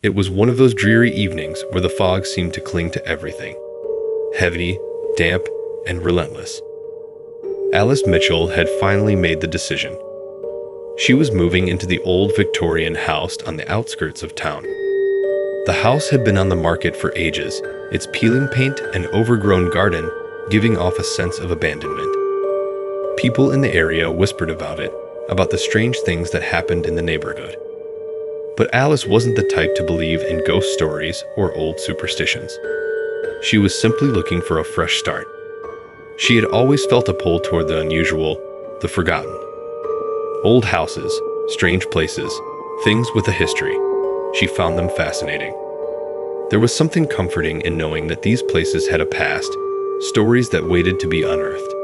It was one of those dreary evenings where the fog seemed to cling to everything. Heavy, damp, and relentless. Alice Mitchell had finally made the decision. She was moving into the old Victorian house on the outskirts of town. The house had been on the market for ages, its peeling paint and overgrown garden giving off a sense of abandonment. People in the area whispered about it, about the strange things that happened in the neighborhood. But Alice wasn't the type to believe in ghost stories or old superstitions. She was simply looking for a fresh start. She had always felt a pull toward the unusual, the forgotten. Old houses, strange places, things with a history. She found them fascinating. There was something comforting in knowing that these places had a past, stories that waited to be unearthed.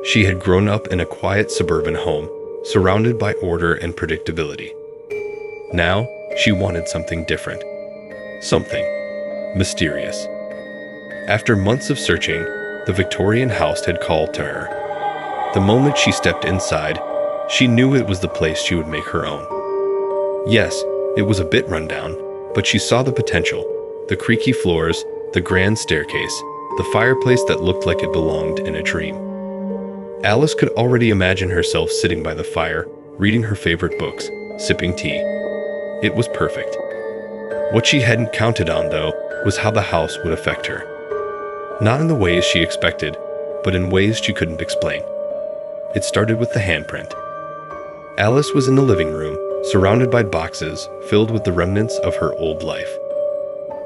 She had grown up in a quiet suburban home, surrounded by order and predictability. Now, she wanted something different. Something mysterious. After months of searching, the Victorian house had called to her. The moment she stepped inside, she knew it was the place she would make her own. Yes, it was a bit rundown, but she saw the potential. The creaky floors, the grand staircase, the fireplace that looked like it belonged in a dream. Alice could already imagine herself sitting by the fire, reading her favorite books, sipping tea. It was perfect. What she hadn't counted on, though, was how the house would affect her. Not in the ways she expected, but in ways she couldn't explain. It started with the handprint. Alice was in the living room, surrounded by boxes filled with the remnants of her old life.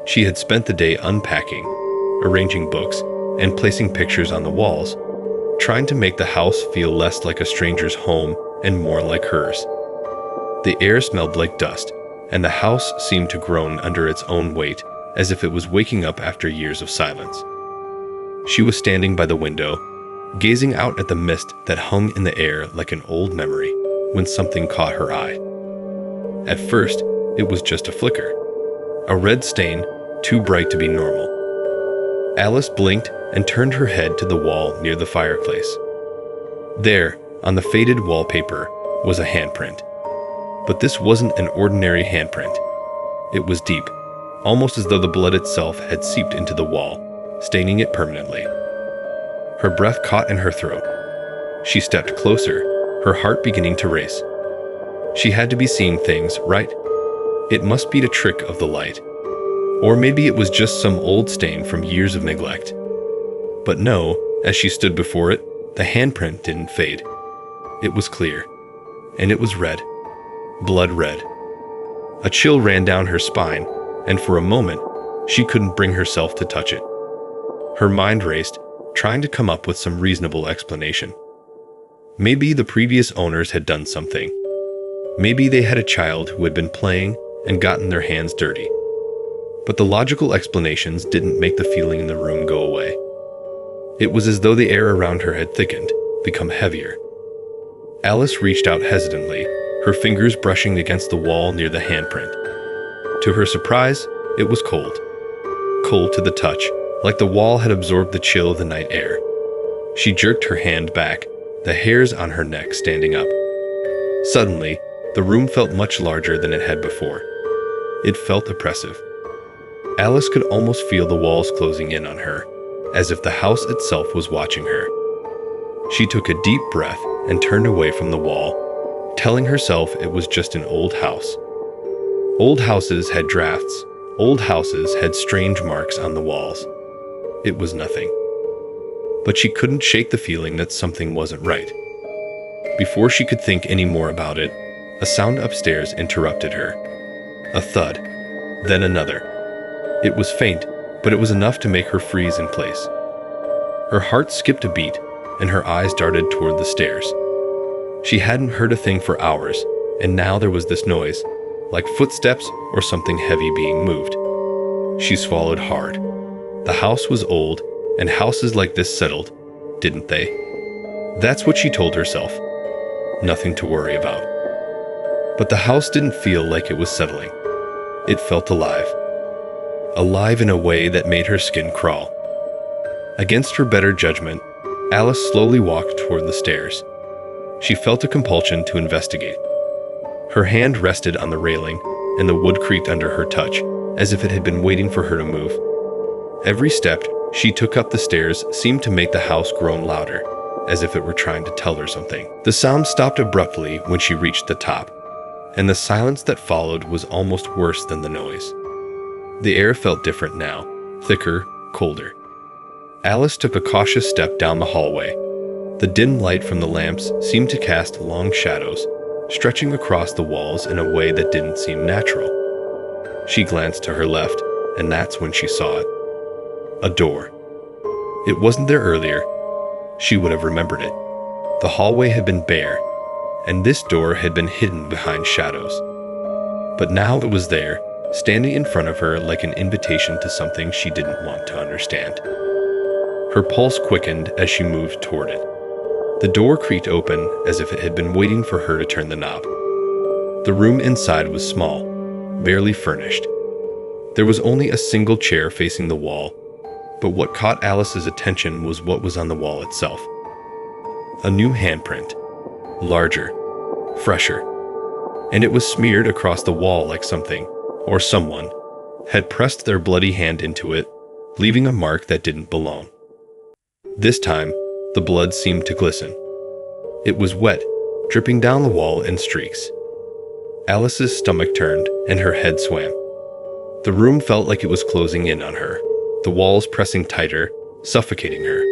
She had spent the day unpacking, arranging books, and placing pictures on the walls, trying to make the house feel less like a stranger's home and more like hers. The air smelled like dust, and the house seemed to groan under its own weight, as if it was waking up after years of silence. She was standing by the window, gazing out at the mist that hung in the air like an old memory, when something caught her eye. At first, it was just a flicker. A red stain, too bright to be normal. Alice blinked and turned her head to the wall near the fireplace. There, on the faded wallpaper, was a handprint. But this wasn't an ordinary handprint. It was deep, almost as though the blood itself had seeped into the wall, staining it permanently. Her breath caught in her throat. She stepped closer, her heart beginning to race. She had to be seeing things, right? It must be a trick of the light. Or maybe it was just some old stain from years of neglect. But no, as she stood before it, the handprint didn't fade. It was clear. And it was red. Blood red. A chill ran down her spine, and for a moment, she couldn't bring herself to touch it. Her mind raced, trying to come up with some reasonable explanation. Maybe the previous owners had done something. Maybe they had a child who had been playing and gotten their hands dirty. But the logical explanations didn't make the feeling in the room go away. It was as though the air around her had thickened, become heavier. Alice reached out hesitantly, her fingers brushing against the wall near the handprint. To her surprise, it was cold. Cold to the touch, like the wall had absorbed the chill of the night air. She jerked her hand back, the hairs on her neck standing up. Suddenly, the room felt much larger than it had before. It felt oppressive. Alice could almost feel the walls closing in on her, as if the house itself was watching her. She took a deep breath and turned away from the wall, telling herself it was just an old house. Old houses had drafts. Old houses had strange marks on the walls. It was nothing. But she couldn't shake the feeling that something wasn't right. Before she could think any more about it, a sound upstairs interrupted her. A thud, then another. It was faint, but it was enough to make her freeze in place. Her heart skipped a beat, and her eyes darted toward the stairs. She hadn't heard a thing for hours, and now there was this noise, like footsteps or something heavy being moved. She swallowed hard. The house was old, and houses like this settled, didn't they? That's what she told herself. Nothing to worry about. But the house didn't feel like it was settling. It felt alive. Alive in a way that made her skin crawl. Against her better judgment, Alice slowly walked toward the stairs. She felt a compulsion to investigate. Her hand rested on the railing, and the wood creaked under her touch, as if it had been waiting for her to move. Every step she took up the stairs seemed to make the house groan louder, as if it were trying to tell her something. The sound stopped abruptly when she reached the top, and the silence that followed was almost worse than the noise. The air felt different now, thicker, colder. Alice took a cautious step down the hallway. The dim light from the lamps seemed to cast long shadows, stretching across the walls in a way that didn't seem natural. She glanced to her left, and that's when she saw it. A door. It wasn't there earlier. She would have remembered it. The hallway had been bare, and this door had been hidden behind shadows. But now it was there, standing in front of her like an invitation to something she didn't want to understand. Her pulse quickened as she moved toward it. The door creaked open as if it had been waiting for her to turn the knob. The room inside was small, barely furnished. There was only a single chair facing the wall, but what caught Alice's attention was what was on the wall itself. A new handprint, larger, fresher, and it was smeared across the wall like something, or someone, had pressed their bloody hand into it, leaving a mark that didn't belong. This time, the blood seemed to glisten. It was wet, dripping down the wall in streaks. Alice's stomach turned, and her head swam. The room felt like it was closing in on her, the walls pressing tighter, suffocating her.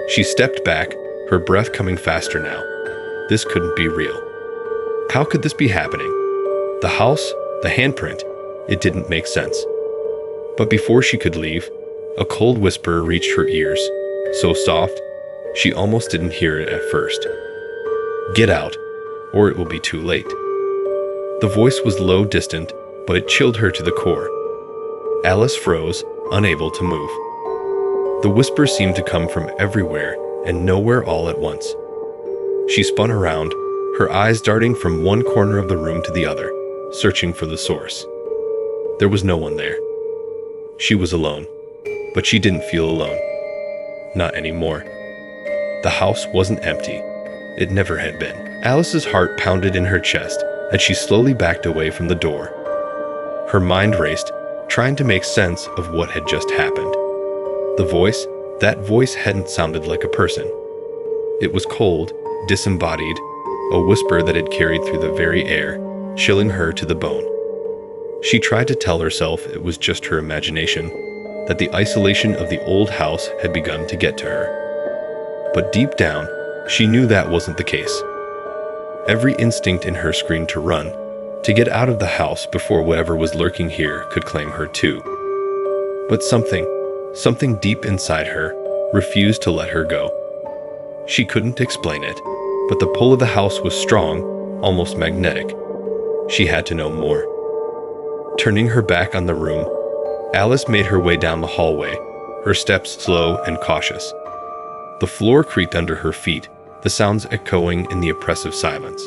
She stepped back, her breath coming faster now. This couldn't be real. How could this be happening? The house, the handprint, it didn't make sense. But before she could leave, a cold whisper reached her ears, so soft, she almost didn't hear it at first. Get out, or it will be too late. The voice was low, distant, but it chilled her to the core. Alice froze, unable to move. The whisper seemed to come from everywhere and nowhere all at once. She spun around, her eyes darting from one corner of the room to the other, searching for the source. There was no one there. She was alone, but she didn't feel alone. Not anymore. The house wasn't empty. It never had been. Alice's heart pounded in her chest as she slowly backed away from the door. Her mind raced, trying to make sense of what had just happened. The voice, that voice hadn't sounded like a person. It was cold, disembodied, a whisper that had carried through the very air, chilling her to the bone. She tried to tell herself it was just her imagination, that the isolation of the old house had begun to get to her. But deep down, she knew that wasn't the case. Every instinct in her screamed to run, to get out of the house before whatever was lurking here could claim her too. But something deep inside her refused to let her go. She couldn't explain it, but the pull of the house was strong, almost magnetic. She had to know more. Turning her back on the room, Alice made her way down the hallway, her steps slow and cautious. The floor creaked under her feet, the sounds echoing in the oppressive silence.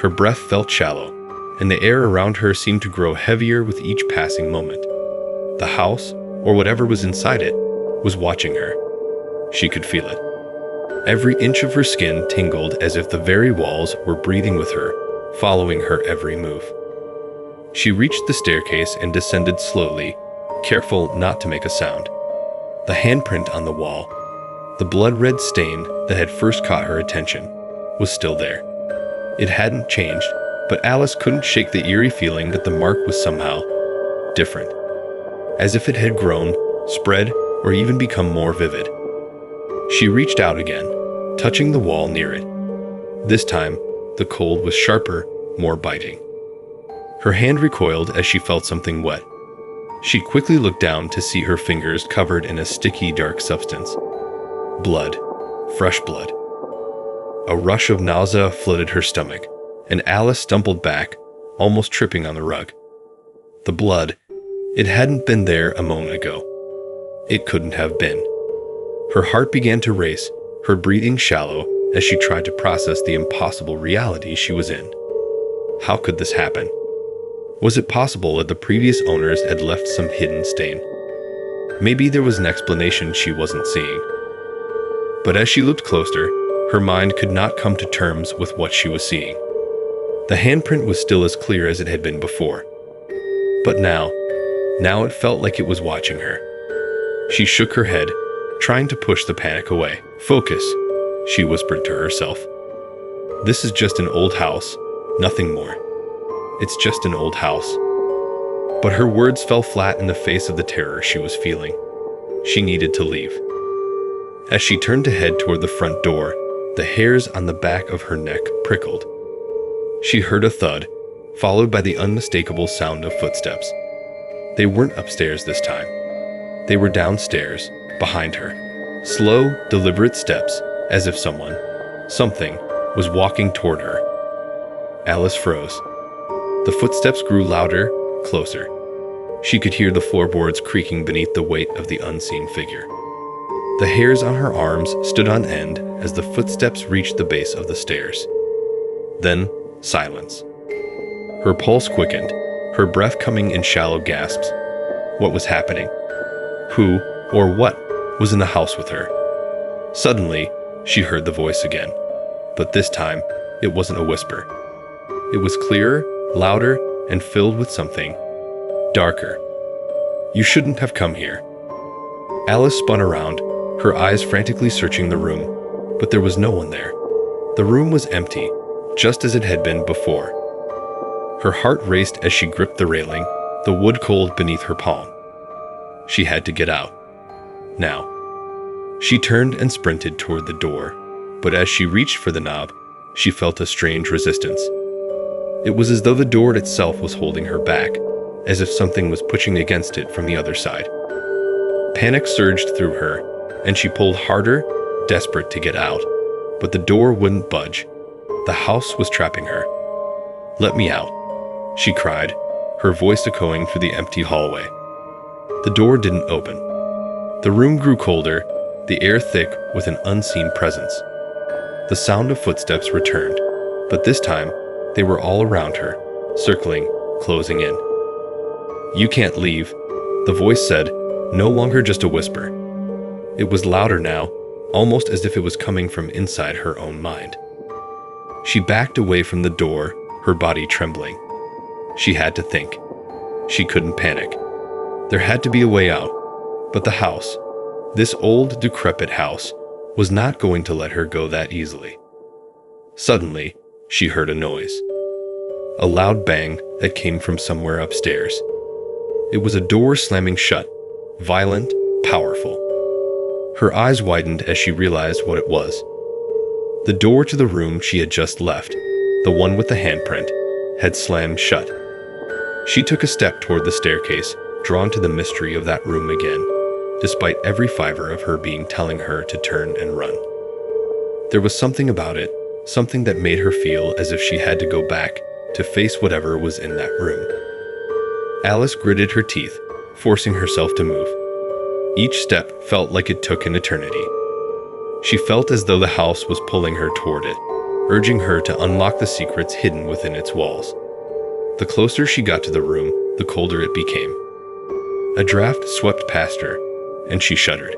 Her breath felt shallow, and the air around her seemed to grow heavier with each passing moment. The house, or whatever was inside it, was watching her. She could feel it. Every inch of her skin tingled as if the very walls were breathing with her, following her every move. She reached the staircase and descended slowly, careful not to make a sound. The handprint on the wall, the blood-red stain that had first caught her attention, was still there. It hadn't changed, but Alice couldn't shake the eerie feeling that the mark was somehow different, as if it had grown, spread, or even become more vivid. She reached out again, touching the wall near it. This time, the cold was sharper, more biting. Her hand recoiled as she felt something wet. She quickly looked down to see her fingers covered in a sticky, dark substance. Blood. Fresh blood. A rush of nausea flooded her stomach, and Alice stumbled back, almost tripping on the rug. The blood, it hadn't been there a moment ago. It couldn't have been. Her heart began to race, her breathing shallow as she tried to process the impossible reality she was in. How could this happen? Was it possible that the previous owners had left some hidden stain? Maybe there was an explanation she wasn't seeing. But as she looked closer, her mind could not come to terms with what she was seeing. The handprint was still as clear as it had been before. But now it felt like it was watching her. She shook her head, trying to push the panic away. "Focus," she whispered to herself. "This is just an old house, nothing more. It's just an old house." But her words fell flat in the face of the terror she was feeling. She needed to leave. As she turned to head toward the front door, the hairs on the back of her neck prickled. She heard a thud, followed by the unmistakable sound of footsteps. They weren't upstairs this time. They were downstairs, behind her. Slow, deliberate steps, as if something, was walking toward her. Alice froze. The footsteps grew louder, closer. She could hear the floorboards creaking beneath the weight of the unseen figure. The hairs on her arms stood on end as the footsteps reached the base of the stairs. Then, silence. Her pulse quickened, her breath coming in shallow gasps. What was happening? Who, or what, was in the house with her? Suddenly, she heard the voice again. But this time, it wasn't a whisper. It was clearer, louder, and filled with something darker. "You shouldn't have come here." Alice spun around, her eyes frantically searching the room, but there was no one there. The room was empty, just as it had been before. Her heart raced as she gripped the railing, the wood cold beneath her palm. She had to get out. Now. She turned and sprinted toward the door, but as she reached for the knob, she felt a strange resistance. It was as though the door itself was holding her back, as if something was pushing against it from the other side. Panic surged through her, and she pulled harder, desperate to get out, but the door wouldn't budge. The house was trapping her. "Let me out," she cried, her voice echoing through the empty hallway. The door didn't open. The room grew colder, the air thick with an unseen presence. The sound of footsteps returned, but this time, they were all around her, circling, closing in. "You can't leave," the voice said, no longer just a whisper. It was louder now, almost as if it was coming from inside her own mind. She backed away from the door, her body trembling. She had to think. She couldn't panic. There had to be a way out, but the house, this old, decrepit house, was not going to let her go that easily. Suddenly, she heard a noise. A loud bang that came from somewhere upstairs. It was a door slamming shut, violent, powerful. Her eyes widened as she realized what it was. The door to the room she had just left, the one with the handprint, had slammed shut. She took a step toward the staircase, drawn to the mystery of that room again, despite every fiber of her being telling her to turn and run. There was something about it, something that made her feel as if she had to go back to face whatever was in that room. Alice gritted her teeth, forcing herself to move. Each step felt like it took an eternity. She felt as though the house was pulling her toward it, urging her to unlock the secrets hidden within its walls. The closer she got to the room, the colder it became. A draft swept past her, and she shuddered.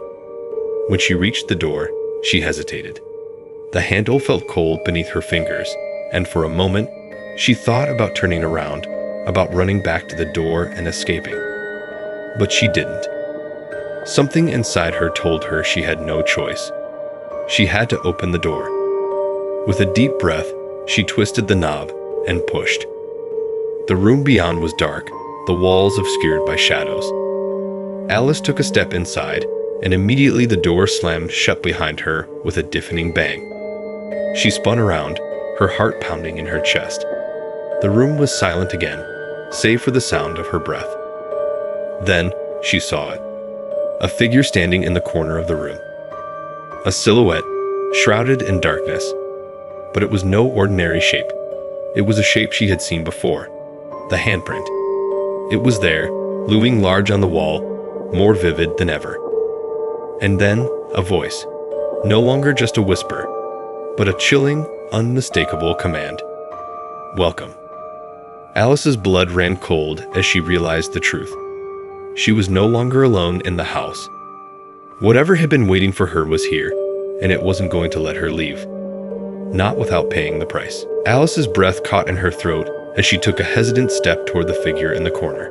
When she reached the door, she hesitated. The handle felt cold beneath her fingers, and for a moment, she thought about turning around, about running back to the door and escaping. But she didn't. Something inside her told her she had no choice. She had to open the door. With a deep breath, she twisted the knob and pushed. The room beyond was dark, the walls obscured by shadows. Alice took a step inside, and immediately the door slammed shut behind her with a deafening bang. She spun around, her heart pounding in her chest. The room was silent again, save for the sound of her breath. Then she saw it. A figure standing in the corner of the room. A silhouette, shrouded in darkness. But it was no ordinary shape. It was a shape she had seen before. The handprint. It was there, looming large on the wall, more vivid than ever. And then, a voice. No longer just a whisper, but a chilling, unmistakable command. "Welcome." Alice's blood ran cold as she realized the truth. She was no longer alone in the house. Whatever had been waiting for her was here, and it wasn't going to let her leave. not without paying the price. Alice's breath caught in her throat as she took a hesitant step toward the figure in the corner.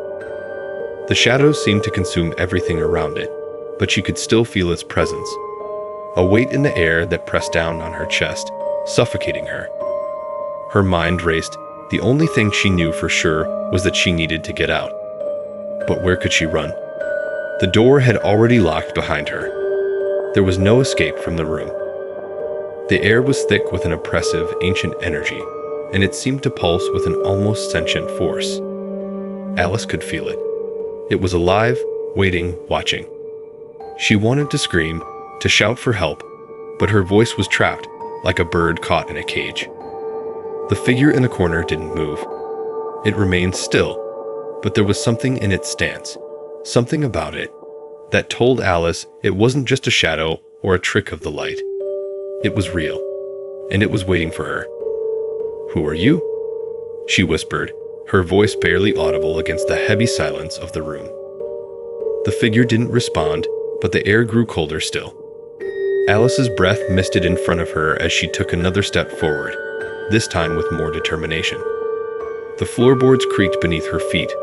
The shadows seemed to consume everything around it, but she could still feel its presence. A weight in the air that pressed down on her chest, suffocating her. Her mind raced. The only thing she knew for sure was that she needed to get out. But where could she run? The door had already locked behind her. There was no escape from the room. The air was thick with an oppressive, ancient energy, and it seemed to pulse with an almost sentient force. Alice could feel it. It was alive, waiting, watching. She wanted to scream, to shout for help, but her voice was trapped, like a bird caught in a cage. The figure in the corner didn't move. It remained still, but there was something in its stance, something about it, that told Alice it wasn't just a shadow or a trick of the light. It was real, and it was waiting for her. "Who are you?" she whispered, her voice barely audible against the heavy silence of the room. The figure didn't respond, but the air grew colder still. Alice's breath misted in front of her as she took another step forward, this time with more determination. The floorboards creaked beneath her feet,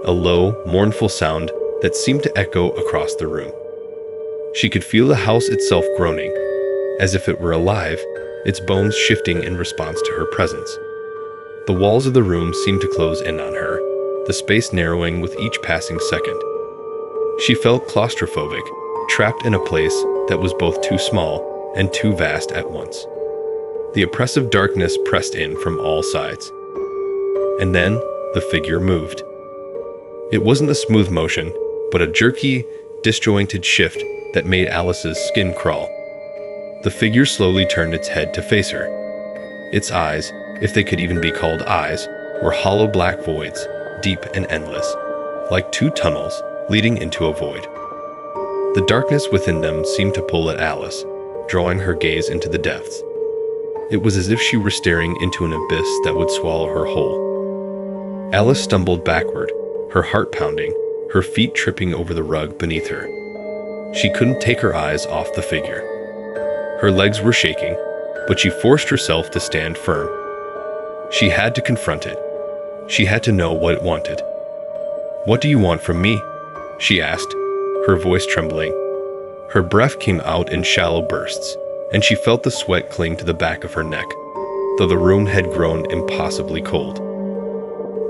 a low, mournful sound that seemed to echo across the room. She could feel the house itself groaning, as if it were alive, its bones shifting in response to her presence. The walls of the room seemed to close in on her, the space narrowing with each passing second. She felt claustrophobic, trapped in a place that was both too small and too vast at once. The oppressive darkness pressed in from all sides. And then, the figure moved. It wasn't a smooth motion, but a jerky, disjointed shift that made Alice's skin crawl. The figure slowly turned its head to face her. Its eyes, if they could even be called eyes, were hollow black voids, deep and endless, like two tunnels leading into a void. The darkness within them seemed to pull at Alice, drawing her gaze into the depths. It was as if she were staring into an abyss that would swallow her whole. Alice stumbled backward, her heart pounding, her feet tripping over the rug beneath her. She couldn't take her eyes off the figure. Her legs were shaking, but she forced herself to stand firm. She had to confront it. She had to know what it wanted. "What do you want from me?" she asked, her voice trembling. Her breath came out in shallow bursts, and she felt the sweat cling to the back of her neck, though the room had grown impossibly cold.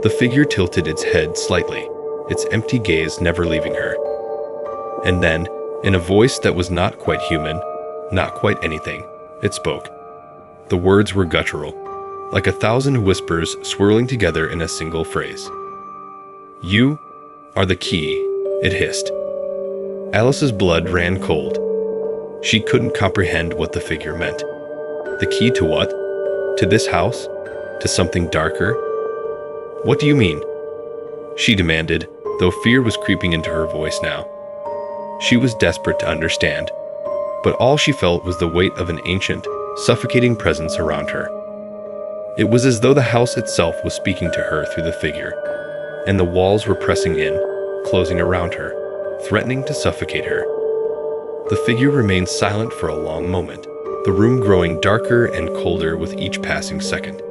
The figure tilted its head slightly, its empty gaze never leaving her. And then, in a voice that was not quite human, not quite anything, it spoke. The words were guttural, like 1,000 whispers swirling together in a single phrase. "You are the key," it hissed. Alice's blood ran cold. She couldn't comprehend what the figure meant. The key to what? To this house? To something darker? "What do you mean?" she demanded, though fear was creeping into her voice now. She was desperate to understand, but all she felt was the weight of an ancient, suffocating presence around her. It was as though the house itself was speaking to her through the figure, and the walls were pressing in, closing around her, threatening to suffocate her. The figure remained silent for a long moment, the room growing darker and colder with each passing second.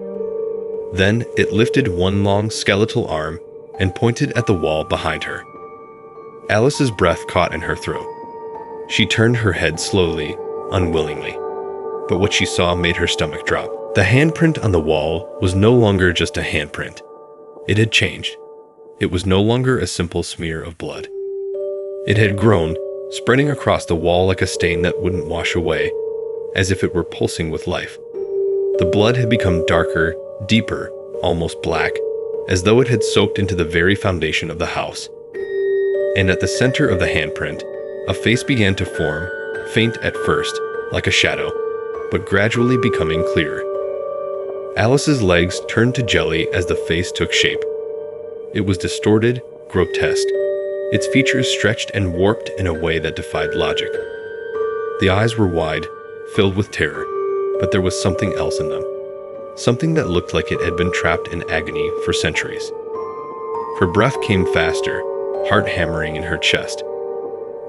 Then it lifted one long skeletal arm and pointed at the wall behind her. Alice's breath caught in her throat. She turned her head slowly, unwillingly, but what she saw made her stomach drop. The handprint on the wall was no longer just a handprint. It had changed. It was no longer a simple smear of blood. It had grown, spreading across the wall like a stain that wouldn't wash away, as if it were pulsing with life. The blood had become darker, deeper, almost black, as though it had soaked into the very foundation of the house. And at the center of the handprint, a face began to form, faint at first, like a shadow, but gradually becoming clearer. Alice's legs turned to jelly as the face took shape. It was distorted, grotesque, its features stretched and warped in a way that defied logic. The eyes were wide, filled with terror, but there was something else in them, something that looked like it had been trapped in agony for centuries. Her breath came faster, heart hammering in her chest.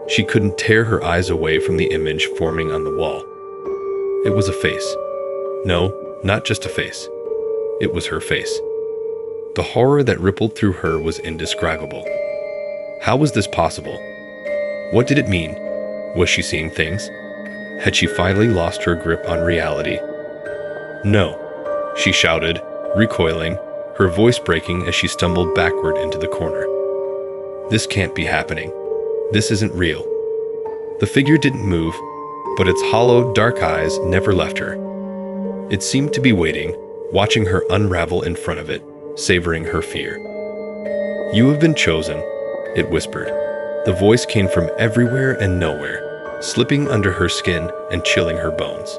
She couldn't tear her eyes away from the image forming on the wall. It was a face, No, not just a face. It was her face. The horror that rippled through her was indescribable. How was this possible? What did it mean? Was she seeing things? Had she finally lost her grip on reality? No, she shouted, recoiling, her voice breaking as she stumbled backward into the corner. This can't be happening. This isn't real. The figure didn't move, but its hollow, dark eyes never left her. It seemed to be waiting, watching her unravel in front of it, savoring her fear. "You have been chosen," it whispered. The voice came from everywhere and nowhere, slipping under her skin and chilling her bones.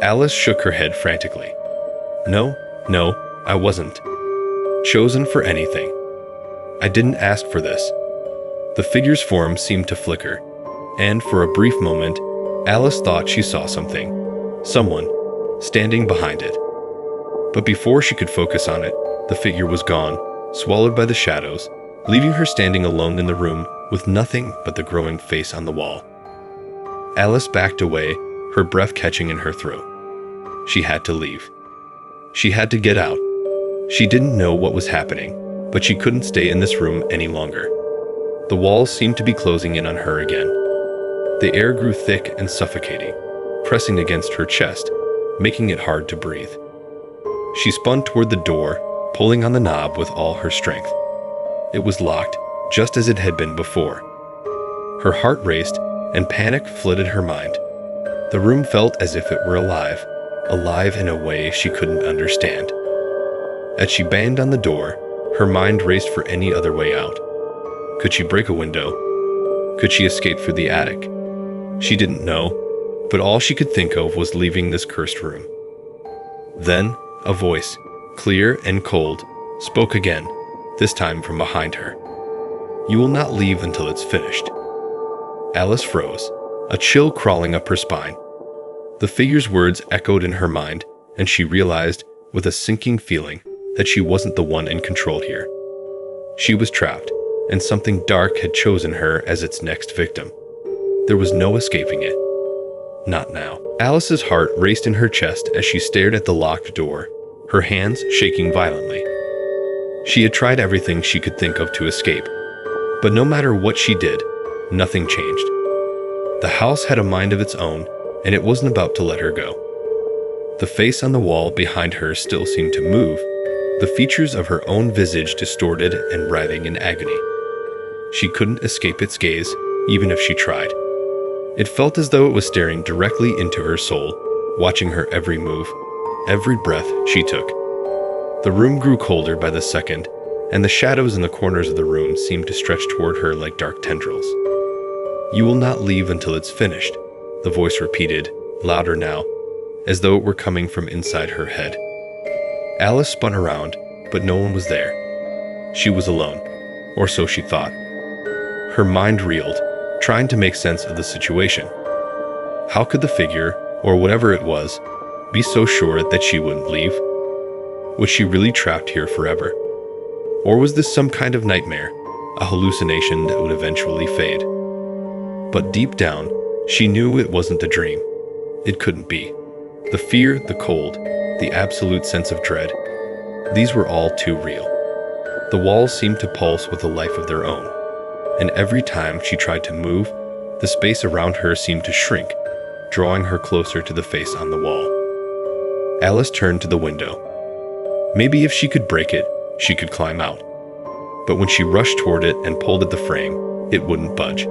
Alice shook her head frantically. No, I wasn't chosen for anything. I didn't ask for this." The figure's form seemed to flicker, and for a brief moment, Alice thought she saw something. Someone standing behind it. But before she could focus on it, the figure was gone, swallowed by the shadows, leaving her standing alone in the room with nothing but the growing face on the wall. Alice backed away, her breath catching in her throat. She had to leave. She had to get out. She didn't know what was happening, but she couldn't stay in this room any longer. The walls seemed to be closing in on her again. The air grew thick and suffocating, pressing against her chest, making it hard to breathe. She spun toward the door, pulling on the knob with all her strength. It was locked, just as it had been before. Her heart raced, and panic flooded her mind. The room felt as if it were alive in a way she couldn't understand. As she banged on the door, her mind raced for any other way out. Could she break a window? Could she escape through the attic? She didn't know, but all she could think of was leaving this cursed room. Then, a voice, clear and cold, spoke again, this time from behind her. "You will not leave until it's finished." Alice froze, a chill crawling up her spine. The figure's words echoed in her mind, and she realized, with a sinking feeling, that she wasn't the one in control here. She was trapped, and something dark had chosen her as its next victim. There was no escaping it. Not now. Alice's heart raced in her chest as she stared at the locked door, her hands shaking violently. She had tried everything she could think of to escape, but no matter what she did, nothing changed. The house had a mind of its own, and it wasn't about to let her go. The face on the wall behind her still seemed to move, the features of her own visage distorted and writhing in agony. She couldn't escape its gaze, even if she tried. It felt as though it was staring directly into her soul, watching her every move, every breath she took. The room grew colder by the second, and the shadows in the corners of the room seemed to stretch toward her like dark tendrils. "You will not leave until it's finished," the voice repeated, louder now, as though it were coming from inside her head. Alice spun around, but no one was there. She was alone, or so she thought. Her mind reeled, trying to make sense of the situation. How could the figure, or whatever it was, be so sure that she wouldn't leave? Was she really trapped here forever? Or was this some kind of nightmare, a hallucination that would eventually fade? But deep down, she knew it wasn't a dream. It couldn't be. The fear, the cold, the absolute sense of dread, these were all too real. The walls seemed to pulse with a life of their own, and every time she tried to move, the space around her seemed to shrink, drawing her closer to the face on the wall. Alice turned to the window. Maybe if she could break it, she could climb out. But when she rushed toward it and pulled at the frame, it wouldn't budge.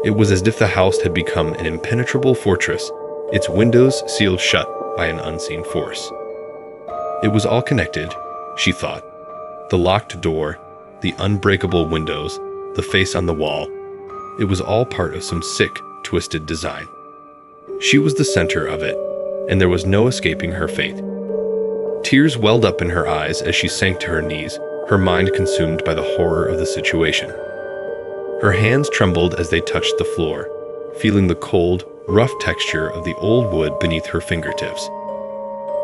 It was as if the house had become an impenetrable fortress, its windows sealed shut by an unseen force. It was all connected, she thought. The locked door, the unbreakable windows, the face on the wall. It was all part of some sick, twisted design. She was the center of it, and there was no escaping her fate. Tears welled up in her eyes as she sank to her knees, her mind consumed by the horror of the situation. Her hands trembled as they touched the floor, feeling the cold, rough texture of the old wood beneath her fingertips.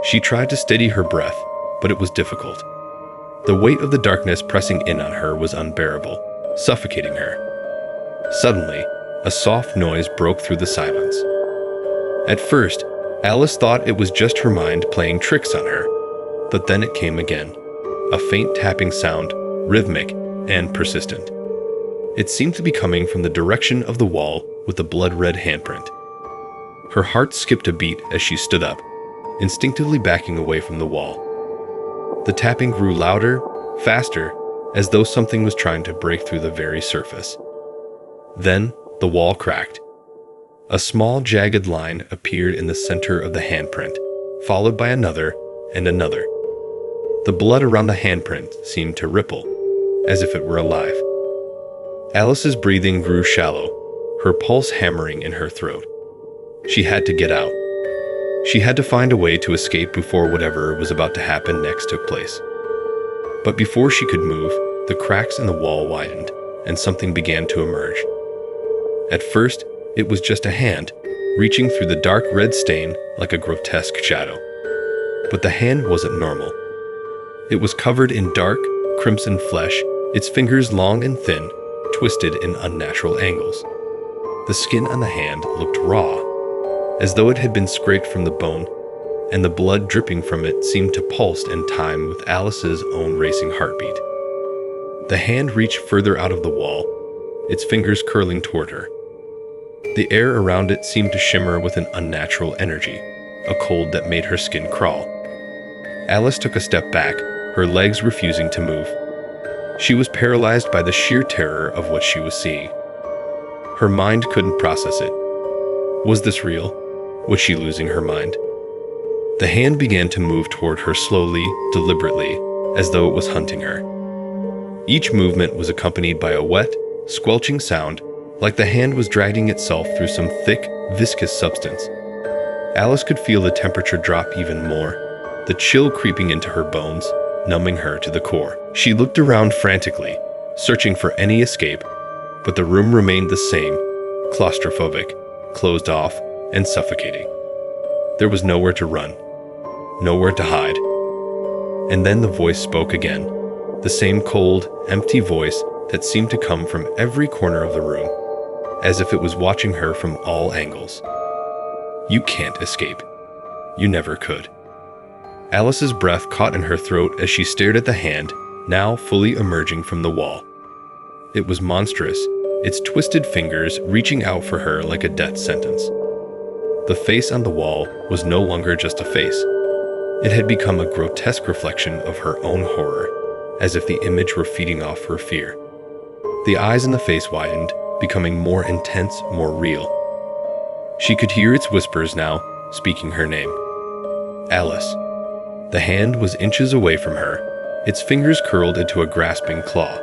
She tried to steady her breath, but it was difficult. The weight of the darkness pressing in on her was unbearable, suffocating her. Suddenly, a soft noise broke through the silence. At first, Alice thought it was just her mind playing tricks on her, but then it came again, a faint tapping sound, rhythmic and persistent. It seemed to be coming from the direction of the wall with the blood-red handprint. Her heart skipped a beat as she stood up, instinctively backing away from the wall. The tapping grew louder, faster, as though something was trying to break through the very surface. Then, the wall cracked. A small, jagged line appeared in the center of the handprint, followed by another and another. The blood around the handprint seemed to ripple, as if it were alive. Alice's breathing grew shallow, her pulse hammering in her throat. She had to get out. She had to find a way to escape before whatever was about to happen next took place. But before she could move, the cracks in the wall widened, and something began to emerge. At first, it was just a hand, reaching through the dark red stain like a grotesque shadow. But the hand wasn't normal. It was covered in dark, crimson flesh, its fingers long and thin, twisted in unnatural angles. The skin on the hand looked raw, as though it had been scraped from the bone, and the blood dripping from it seemed to pulse in time with Alice's own racing heartbeat. The hand reached further out of the wall, its fingers curling toward her. The air around it seemed to shimmer with an unnatural energy, a cold that made her skin crawl. Alice took a step back, her legs refusing to move. She was paralyzed by the sheer terror of what she was seeing. Her mind couldn't process it. Was this real? Was she losing her mind? The hand began to move toward her slowly, deliberately, as though it was hunting her. Each movement was accompanied by a wet, squelching sound, like the hand was dragging itself through some thick, viscous substance. Alice could feel the temperature drop even more, the chill creeping into her bones, numbing her to the core. She looked around frantically, searching for any escape, but the room remained the same, claustrophobic, closed off, and suffocating. There was nowhere to run, nowhere to hide. And then the voice spoke again, the same cold, empty voice that seemed to come from every corner of the room, as if it was watching her from all angles. You can't escape. You never could. Alice's breath caught in her throat as she stared at the hand, now fully emerging from the wall. It was monstrous, its twisted fingers reaching out for her like a death sentence. The face on the wall was no longer just a face. It had become a grotesque reflection of her own horror, as if the image were feeding off her fear. The eyes in the face widened, becoming more intense, more real. She could hear its whispers now, speaking her name. Alice. The hand was inches away from her, its fingers curled into a grasping claw.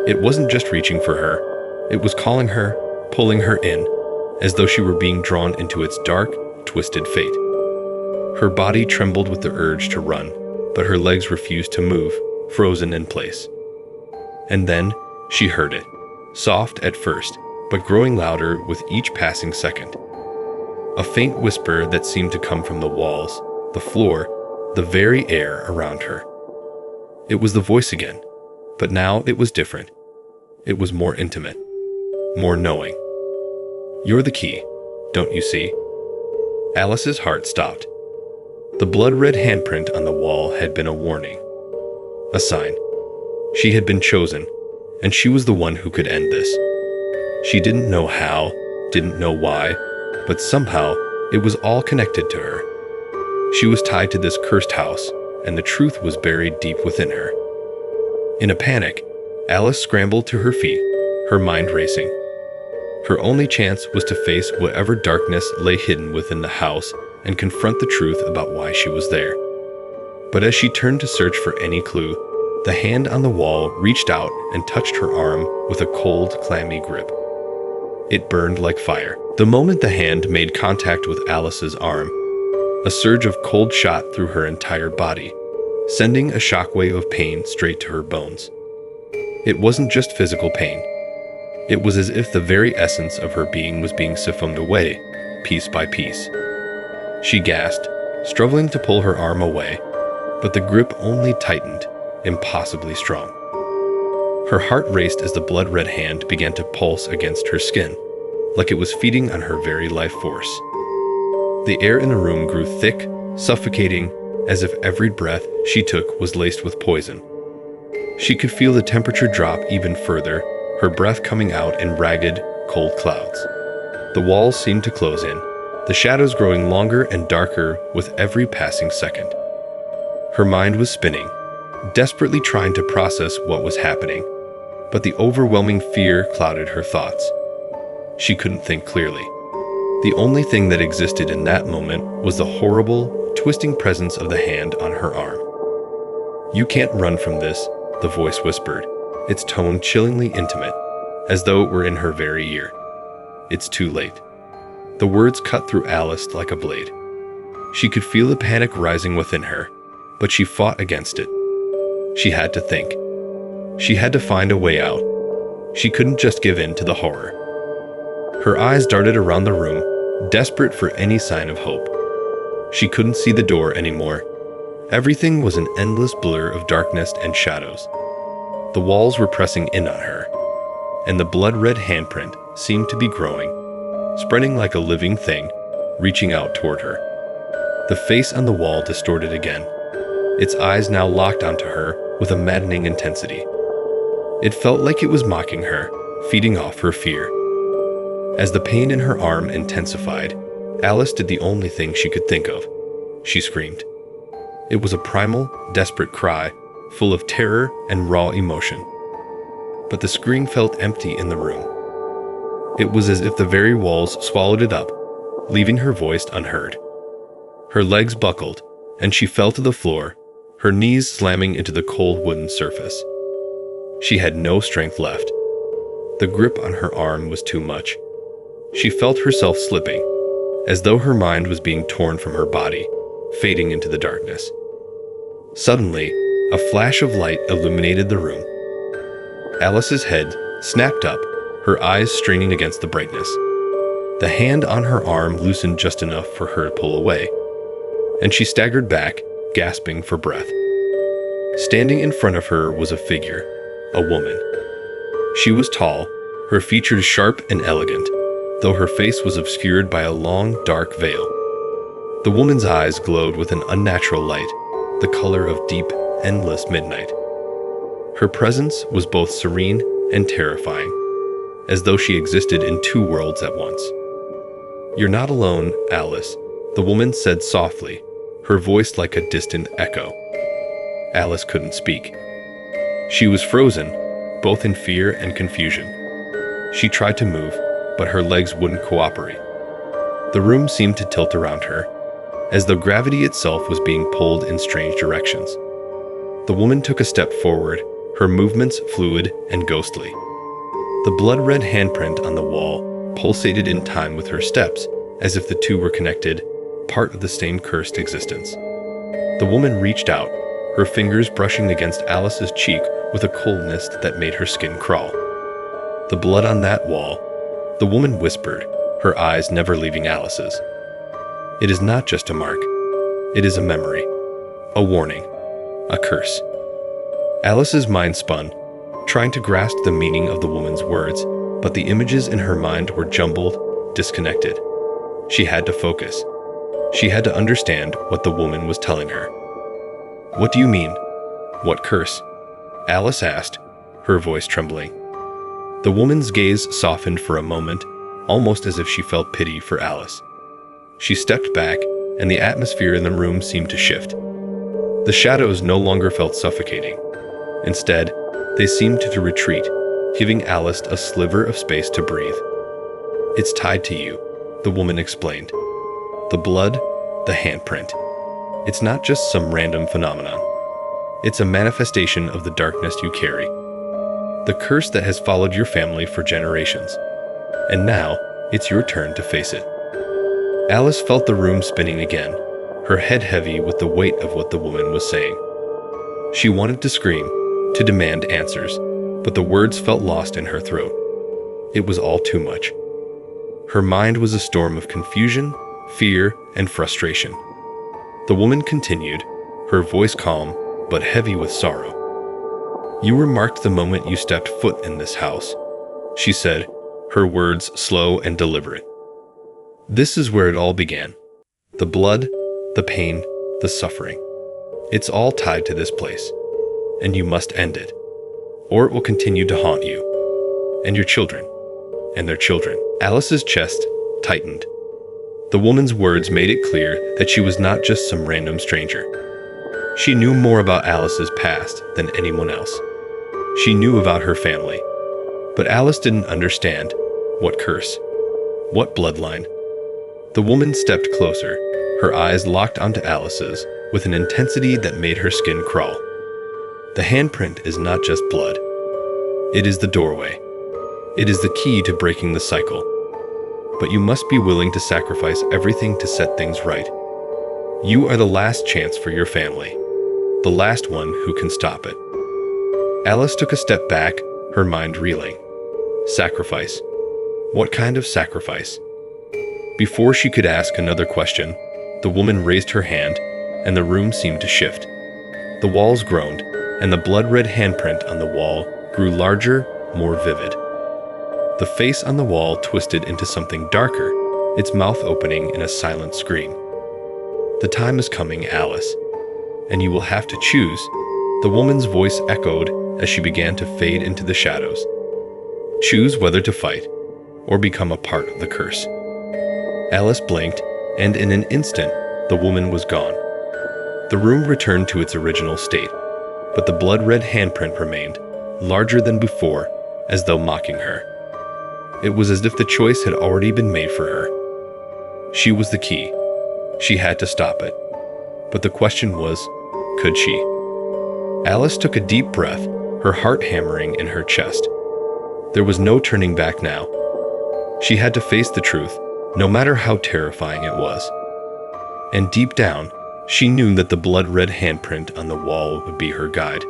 It wasn't just reaching for her, it was calling her, pulling her in, as though she were being drawn into its dark, twisted fate. Her body trembled with the urge to run, but her legs refused to move, frozen in place. And then, she heard it, soft at first, but growing louder with each passing second. A faint whisper that seemed to come from the walls, the floor, the very air around her. It was the voice again, but now it was different. It was more intimate, more knowing. You're the key, don't you see? Alice's heart stopped. The blood-red handprint on the wall had been a warning, a sign. She had been chosen, and she was the one who could end this. She didn't know how, didn't know why, but somehow it was all connected to her. She was tied to this cursed house, and the truth was buried deep within her. In a panic, Alice scrambled to her feet, her mind racing. Her only chance was to face whatever darkness lay hidden within the house and confront the truth about why she was there. But as she turned to search for any clue, the hand on the wall reached out and touched her arm with a cold, clammy grip. It burned like fire. The moment the hand made contact with Alice's arm, a surge of cold shot through her entire body, sending a shockwave of pain straight to her bones. It wasn't just physical pain. It was as if the very essence of her being was being siphoned away, piece by piece. She gasped, struggling to pull her arm away, but the grip only tightened, impossibly strong. Her heart raced as the blood-red hand began to pulse against her skin, like it was feeding on her very life force. The air in the room grew thick, suffocating, as if every breath she took was laced with poison. She could feel the temperature drop even further, her breath coming out in ragged, cold clouds. The walls seemed to close in, the shadows growing longer and darker with every passing second. Her mind was spinning, desperately trying to process what was happening, but the overwhelming fear clouded her thoughts. She couldn't think clearly. The only thing that existed in that moment was the horrible, twisting presence of the hand on her arm. "You can't run from this," the voice whispered, its tone chillingly intimate, as though it were in her very ear. "It's too late." The words cut through Alice like a blade. She could feel the panic rising within her, but she fought against it. She had to think. She had to find a way out. She couldn't just give in to the horror. Her eyes darted around the room, desperate for any sign of hope. She couldn't see the door anymore. Everything was an endless blur of darkness and shadows. The walls were pressing in on her, and the blood-red handprint seemed to be growing, spreading like a living thing, reaching out toward her. The face on the wall distorted again, its eyes now locked onto her with a maddening intensity. It felt like it was mocking her, feeding off her fear. As the pain in her arm intensified, Alice did the only thing she could think of. She screamed. It was a primal, desperate cry, full of terror and raw emotion. But the scream felt empty in the room. It was as if the very walls swallowed it up, leaving her voice unheard. Her legs buckled, and she fell to the floor, her knees slamming into the cold wooden surface. She had no strength left. The grip on her arm was too much. She felt herself slipping, as though her mind was being torn from her body, fading into the darkness. Suddenly, a flash of light illuminated the room. Alice's head snapped up, her eyes straining against the brightness. The hand on her arm loosened just enough for her to pull away, and she staggered back, gasping for breath. Standing in front of her was a figure, a woman. She was tall, her features sharp and elegant, though her face was obscured by a long, dark veil. The woman's eyes glowed with an unnatural light, the color of deep, endless midnight. Her presence was both serene and terrifying, as though she existed in two worlds at once. "You're not alone, Alice," the woman said softly, her voice like a distant echo. Alice couldn't speak. She was frozen, both in fear and confusion. She tried to move, but her legs wouldn't cooperate. The room seemed to tilt around her, as though gravity itself was being pulled in strange directions. The woman took a step forward, her movements fluid and ghostly. The blood-red handprint on the wall pulsated in time with her steps, as if the two were connected, part of the same cursed existence. The woman reached out, her fingers brushing against Alice's cheek with a coldness that made her skin crawl. "The blood on that wall," the woman whispered, her eyes never leaving Alice's. "It is not just a mark. It is a memory, a warning, a curse." Alice's mind spun, trying to grasp the meaning of the woman's words, but the images in her mind were jumbled, disconnected. She had to focus. She had to understand what the woman was telling her. "What do you mean? What curse?" Alice asked, her voice trembling. The woman's gaze softened for a moment, almost as if she felt pity for Alice. She stepped back, and the atmosphere in the room seemed to shift. The shadows no longer felt suffocating. Instead, they seemed to retreat, giving Alice a sliver of space to breathe. "It's tied to you," the woman explained. "The blood, the handprint. It's not just some random phenomenon. It's a manifestation of the darkness you carry. The curse that has followed your family for generations. And now, it's your turn to face it." Alice felt the room spinning again, her head heavy with the weight of what the woman was saying. She wanted to scream, to demand answers, but the words felt lost in her throat. It was all too much. Her mind was a storm of confusion, fear, and frustration. The woman continued, her voice calm, but heavy with sorrow. "You were marked the moment you stepped foot in this house," she said, her words slow and deliberate. "This is where it all began. The blood, the pain, the suffering. It's all tied to this place, and you must end it, or it will continue to haunt you, and your children, and their children. Alice's chest tightened. The woman's words made it clear that she was not just some random stranger. She knew more about Alice's past than anyone else. She knew about her family, but Alice didn't understand what curse, what bloodline. The woman stepped closer, her eyes locked onto Alice's with an intensity that made her skin crawl. The handprint is not just blood. It is the doorway. It is the key to breaking the cycle. But you must be willing to sacrifice everything to set things right. You are the last chance for your family, the last one who can stop it. Alice took a step back, her mind reeling. Sacrifice. What kind of sacrifice? Before she could ask another question, the woman raised her hand, and the room seemed to shift. The walls groaned, and the blood-red handprint on the wall grew larger, more vivid. The face on the wall twisted into something darker, its mouth opening in a silent scream. The time is coming, Alice, and you will have to choose. The woman's voice echoed as she began to fade into the shadows. Choose whether to fight or become a part of the curse. Alice blinked, and in an instant, the woman was gone. The room returned to its original state, but the blood-red handprint remained, larger than before, as though mocking her. It was as if the choice had already been made for her. She was the key. She had to stop it. But the question was, could she? Alice took a deep breath, her heart hammering in her chest. There was no turning back now. She had to face the truth, no matter how terrifying it was. And deep down, she knew that the blood-red handprint on the wall would be her guide.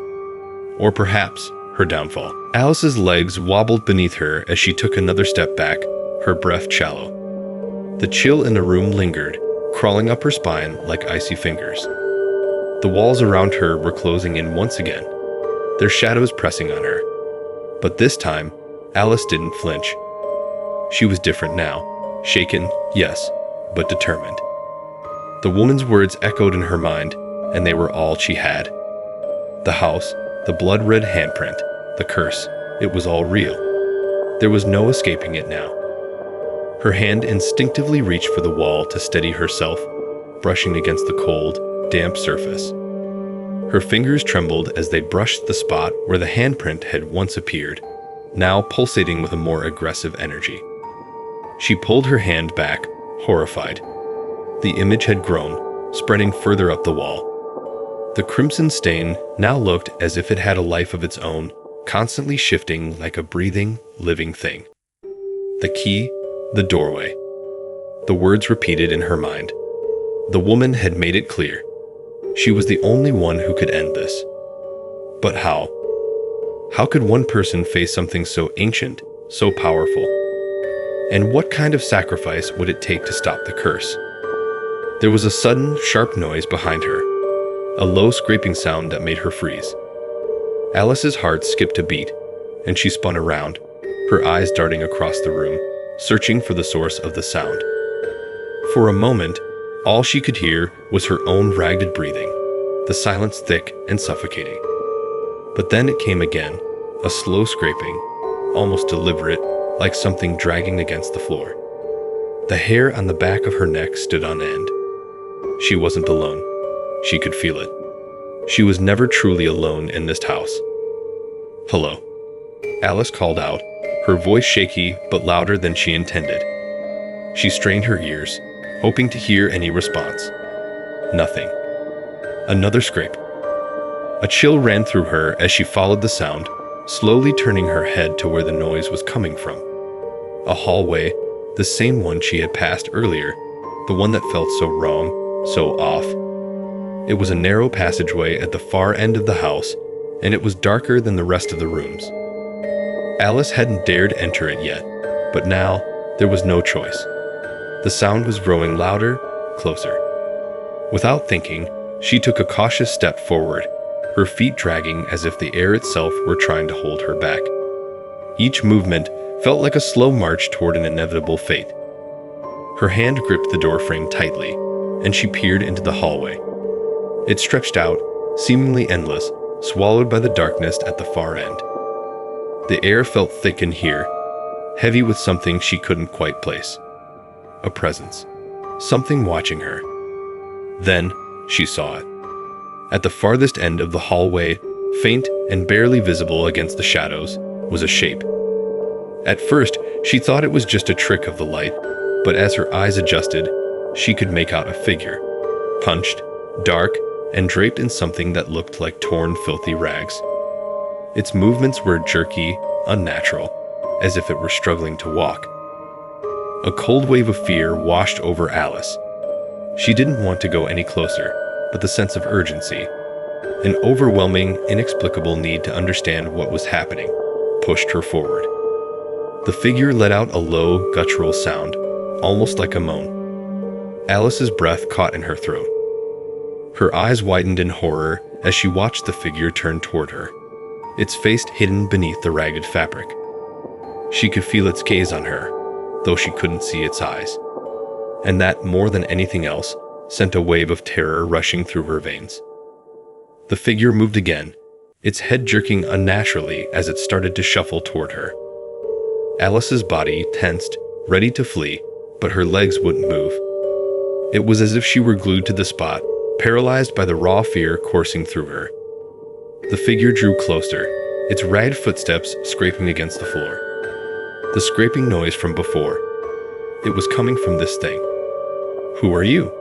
Or perhaps her downfall. Alice's legs wobbled beneath her as she took another step back, her breath shallow. The chill in the room lingered, crawling up her spine like icy fingers. The walls around her were closing in once again, their shadows pressing on her. But this time, Alice didn't flinch. She was different now, shaken, yes, but determined. The woman's words echoed in her mind, and they were all she had. The house, the blood-red handprint, the curse, it was all real. There was no escaping it now. Her hand instinctively reached for the wall to steady herself, brushing against the cold, damp surface. Her fingers trembled as they brushed the spot where the handprint had once appeared, now pulsating with a more aggressive energy. She pulled her hand back, horrified. The image had grown, spreading further up the wall. The crimson stain now looked as if it had a life of its own, constantly shifting like a breathing, living thing. The key, the doorway. The words repeated in her mind. The woman had made it clear. She was the only one who could end this. But how? How could one person face something so ancient, so powerful? And what kind of sacrifice would it take to stop the curse? There was a sudden, sharp noise behind her, a low scraping sound that made her freeze. Alice's heart skipped a beat, and she spun around, her eyes darting across the room, searching for the source of the sound. For a moment, all she could hear was her own ragged breathing, the silence thick and suffocating. But then it came again, a slow scraping, almost deliberate, like something dragging against the floor. The hair on the back of her neck stood on end. She wasn't alone. She could feel it. She was never truly alone in this house. "Hello," Alice called out, her voice shaky but louder than she intended. She strained her ears, hoping to hear any response. Nothing. Another scrape. A chill ran through her as she followed the sound, slowly turning her head to where the noise was coming from. A hallway, the same one she had passed earlier, the one that felt so wrong, so off. It was a narrow passageway at the far end of the house, and it was darker than the rest of the rooms. Alice hadn't dared enter it yet, but now there was no choice. The sound was growing louder, closer. Without thinking, she took a cautious step forward, her feet dragging as if the air itself were trying to hold her back. Each movement felt like a slow march toward an inevitable fate. Her hand gripped the doorframe tightly, and she peered into the hallway. It stretched out, seemingly endless, swallowed by the darkness at the far end. The air felt thick in here, heavy with something she couldn't quite place. A presence. Something watching her. Then, she saw it. At the farthest end of the hallway, faint and barely visible against the shadows, was a shape. At first, she thought it was just a trick of the light, but as her eyes adjusted, she could make out a figure. Hunched, dark, and draped in something that looked like torn, filthy rags. Its movements were jerky, unnatural, as if it were struggling to walk. A cold wave of fear washed over Alice. She didn't want to go any closer, but the sense of urgency, an overwhelming, inexplicable need to understand what was happening, pushed her forward. The figure let out a low, guttural sound, almost like a moan. Alice's breath caught in her throat. Her eyes widened in horror as she watched the figure turn toward her, its face hidden beneath the ragged fabric. She could feel its gaze on her, though she couldn't see its eyes. And that, more than anything else, sent a wave of terror rushing through her veins. The figure moved again, its head jerking unnaturally as it started to shuffle toward her. Alice's body tensed, ready to flee, but her legs wouldn't move. It was as if she were glued to the spot, paralyzed by the raw fear coursing through her. The figure drew closer, its ragged footsteps scraping against the floor. The scraping noise from before. It was coming from this thing. "Who are you?"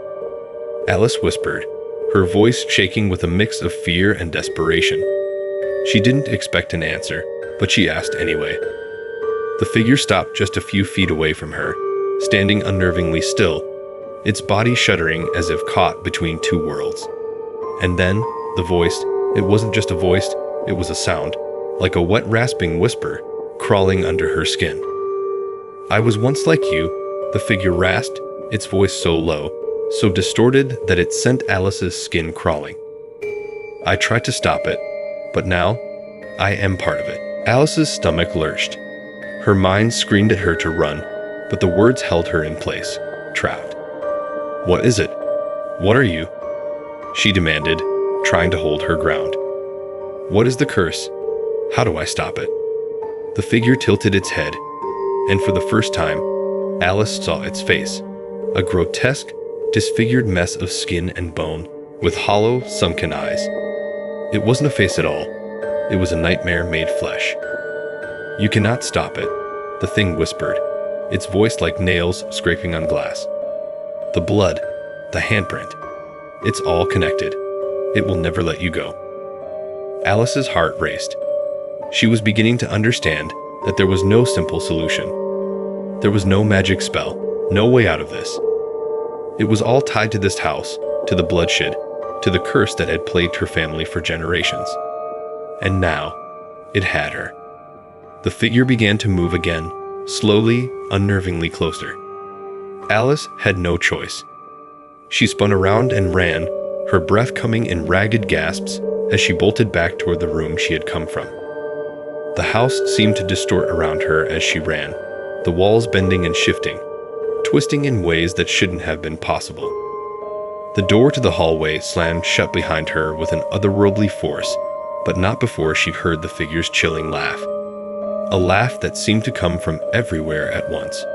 Alice whispered, her voice shaking with a mix of fear and desperation. She didn't expect an answer, but she asked anyway. The figure stopped just a few feet away from her, standing unnervingly still, its body shuddering as if caught between two worlds. And then, the voice, it wasn't just a voice, it was a sound, like a wet rasping whisper, crawling under her skin. "I was once like you," the figure rasped, its voice so low, so distorted that it sent Alice's skin crawling. "I tried to stop it, but now, I am part of it." Alice's stomach lurched. Her mind screamed at her to run, but the words held her in place, trapped. "What is it? What are you?" she demanded, trying to hold her ground. "What is the curse? How do I stop it?" The figure tilted its head, and for the first time, Alice saw its face, a grotesque, disfigured mess of skin and bone, with hollow, sunken eyes. It wasn't a face at all. It was a nightmare made flesh. "You cannot stop it," the thing whispered, its voice like nails scraping on glass. "The blood, the handprint, it's all connected. It will never let you go." Alice's heart raced. She was beginning to understand that there was no simple solution. There was no magic spell, no way out of this. It was all tied to this house, to the bloodshed, to the curse that had plagued her family for generations. And now, it had her. The figure began to move again, slowly, unnervingly closer. Alice had no choice. She spun around and ran, her breath coming in ragged gasps as she bolted back toward the room she had come from. The house seemed to distort around her as she ran, the walls bending and shifting, twisting in ways that shouldn't have been possible. The door to the hallway slammed shut behind her with an otherworldly force, but not before she heard the figure's chilling laugh. A laugh that seemed to come from everywhere at once.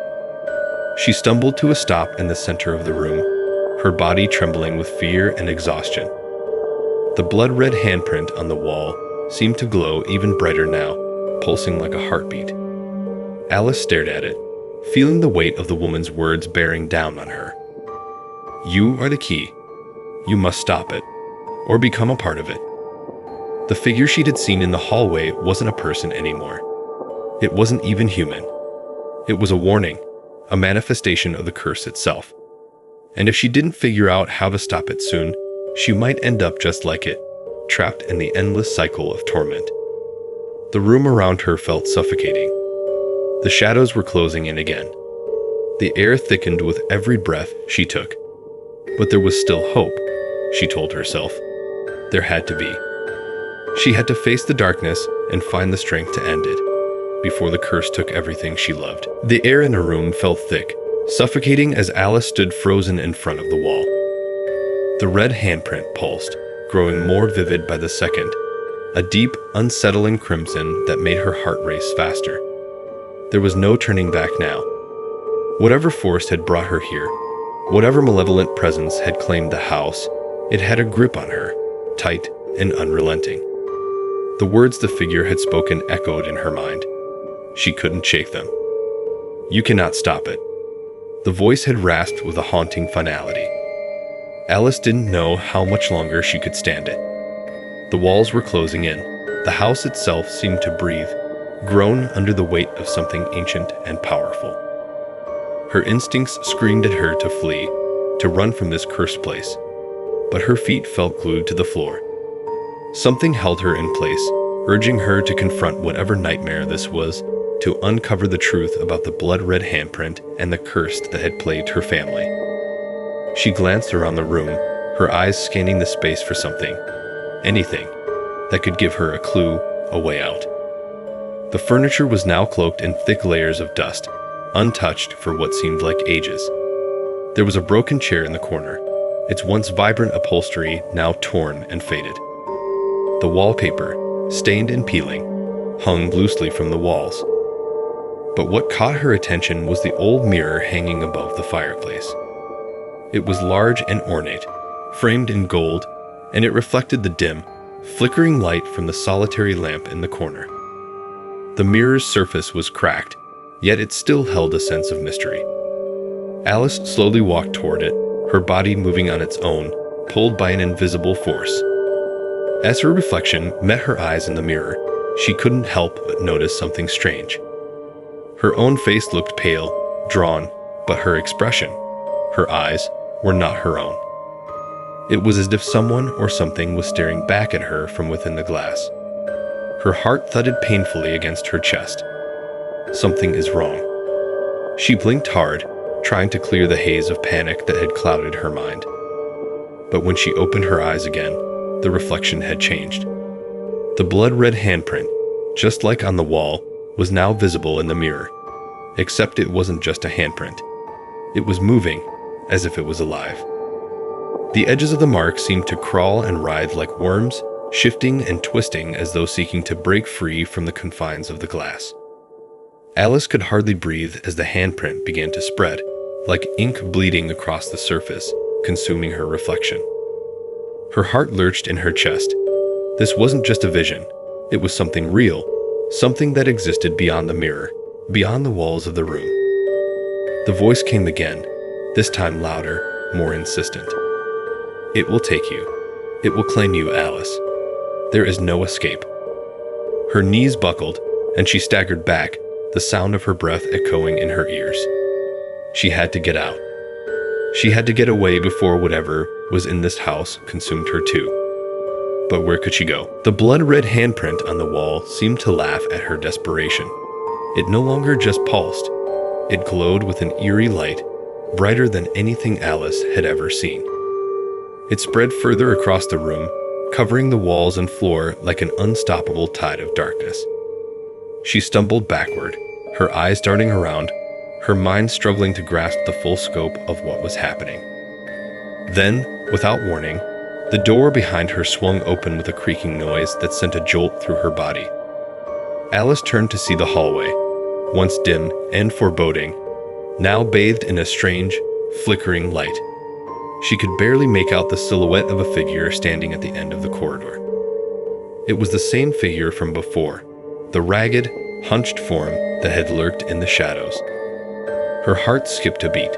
She stumbled to a stop in the center of the room, her body trembling with fear and exhaustion. The blood-red handprint on the wall seemed to glow even brighter now, pulsing like a heartbeat. Alice stared at it, feeling the weight of the woman's words bearing down on her. "You are the key. You must stop it, or become a part of it." The figure she'd had seen in the hallway wasn't a person anymore. It wasn't even human. It was a warning, a manifestation of the curse itself. And if she didn't figure out how to stop it soon, she might end up just like it, trapped in the endless cycle of torment. The room around her felt suffocating. The shadows were closing in again. The air thickened with every breath she took. But there was still hope, she told herself. There had to be. She had to face the darkness and find the strength to end it, before the curse took everything she loved. The air in the room felt thick, suffocating as Alice stood frozen in front of the wall. The red handprint pulsed, growing more vivid by the second, a deep, unsettling crimson that made her heart race faster. There was no turning back now. Whatever force had brought her here, whatever malevolent presence had claimed the house, it had a grip on her, tight and unrelenting. The words the figure had spoken echoed in her mind. She couldn't shake them. "You cannot stop it." The voice had rasped with a haunting finality. Alice didn't know how much longer she could stand it. The walls were closing in. The house itself seemed to breathe, groan under the weight of something ancient and powerful. Her instincts screamed at her to flee, to run from this cursed place, but her feet felt glued to the floor. Something held her in place, urging her to confront whatever nightmare this was, to uncover the truth about the blood-red handprint and the curse that had plagued her family. She glanced around the room, her eyes scanning the space for something, anything, that could give her a clue, a way out. The furniture was now cloaked in thick layers of dust, untouched for what seemed like ages. There was a broken chair in the corner, its once vibrant upholstery now torn and faded. The wallpaper, stained and peeling, hung loosely from the walls. But what caught her attention was the old mirror hanging above the fireplace. It was large and ornate, framed in gold, and it reflected the dim, flickering light from the solitary lamp in the corner. The mirror's surface was cracked, yet it still held a sense of mystery. Alice slowly walked toward it, her body moving on its own, pulled by an invisible force. As her reflection met her eyes in the mirror, she couldn't help but notice something strange. Her own face looked pale, drawn, but her expression, her eyes, were not her own. It was as if someone or something was staring back at her from within the glass. Her heart thudded painfully against her chest. Something is wrong. She blinked hard, trying to clear the haze of panic that had clouded her mind. But when she opened her eyes again, the reflection had changed. The blood-red handprint, just like on the wall, was now visible in the mirror, except it wasn't just a handprint. It was moving, as if it was alive. The edges of the mark seemed to crawl and writhe like worms, shifting and twisting as though seeking to break free from the confines of the glass. Alice could hardly breathe as the handprint began to spread, like ink bleeding across the surface, consuming her reflection. Her heart lurched in her chest. This wasn't just a vision. It was something real, something that existed beyond the mirror, beyond the walls of the room. The voice came again, this time louder, more insistent. "It will take you. It will claim you, Alice. There is no escape." Her knees buckled, and she staggered back, the sound of her breath echoing in her ears. She had to get out. She had to get away before whatever was in this house consumed her too. But where could she go? The blood-red handprint on the wall seemed to laugh at her desperation. It no longer just pulsed. It glowed with an eerie light, brighter than anything Alice had ever seen. It spread further across the room, covering the walls and floor like an unstoppable tide of darkness. She stumbled backward, her eyes darting around, her mind struggling to grasp the full scope of what was happening. Then, without warning, the door behind her swung open with a creaking noise that sent a jolt through her body. Alice turned to see the hallway, once dim and foreboding, now bathed in a strange, flickering light. She could barely make out the silhouette of a figure standing at the end of the corridor. It was the same figure from before, the ragged, hunched form that had lurked in the shadows. Her heart skipped a beat.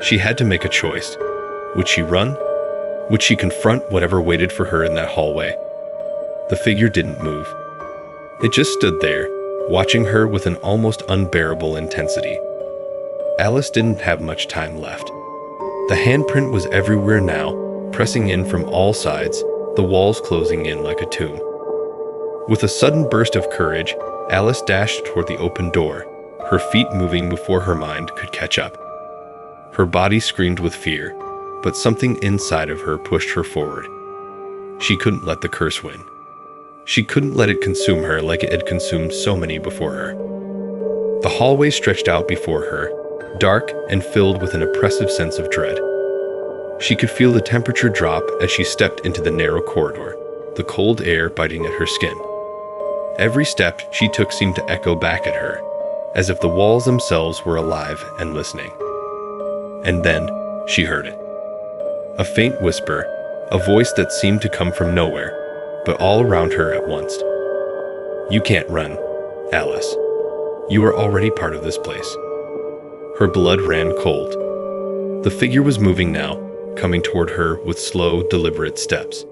She had to make a choice. Would she run? Would she confront whatever waited for her in that hallway? The figure didn't move. It just stood there, watching her with an almost unbearable intensity. Alice didn't have much time left. The handprint was everywhere now, pressing in from all sides, the walls closing in like a tomb. With a sudden burst of courage, Alice dashed toward the open door, her feet moving before her mind could catch up. Her body screamed with fear, but something inside of her pushed her forward. She couldn't let the curse win. She couldn't let it consume her like it had consumed so many before her. The hallway stretched out before her, dark and filled with an oppressive sense of dread. She could feel the temperature drop as she stepped into the narrow corridor, the cold air biting at her skin. Every step she took seemed to echo back at her, as if the walls themselves were alive and listening. And then she heard it. A faint whisper, a voice that seemed to come from nowhere, but all around her at once. "You can't run, Alice. You are already part of this place." Her blood ran cold. The figure was moving now, coming toward her with slow, deliberate steps.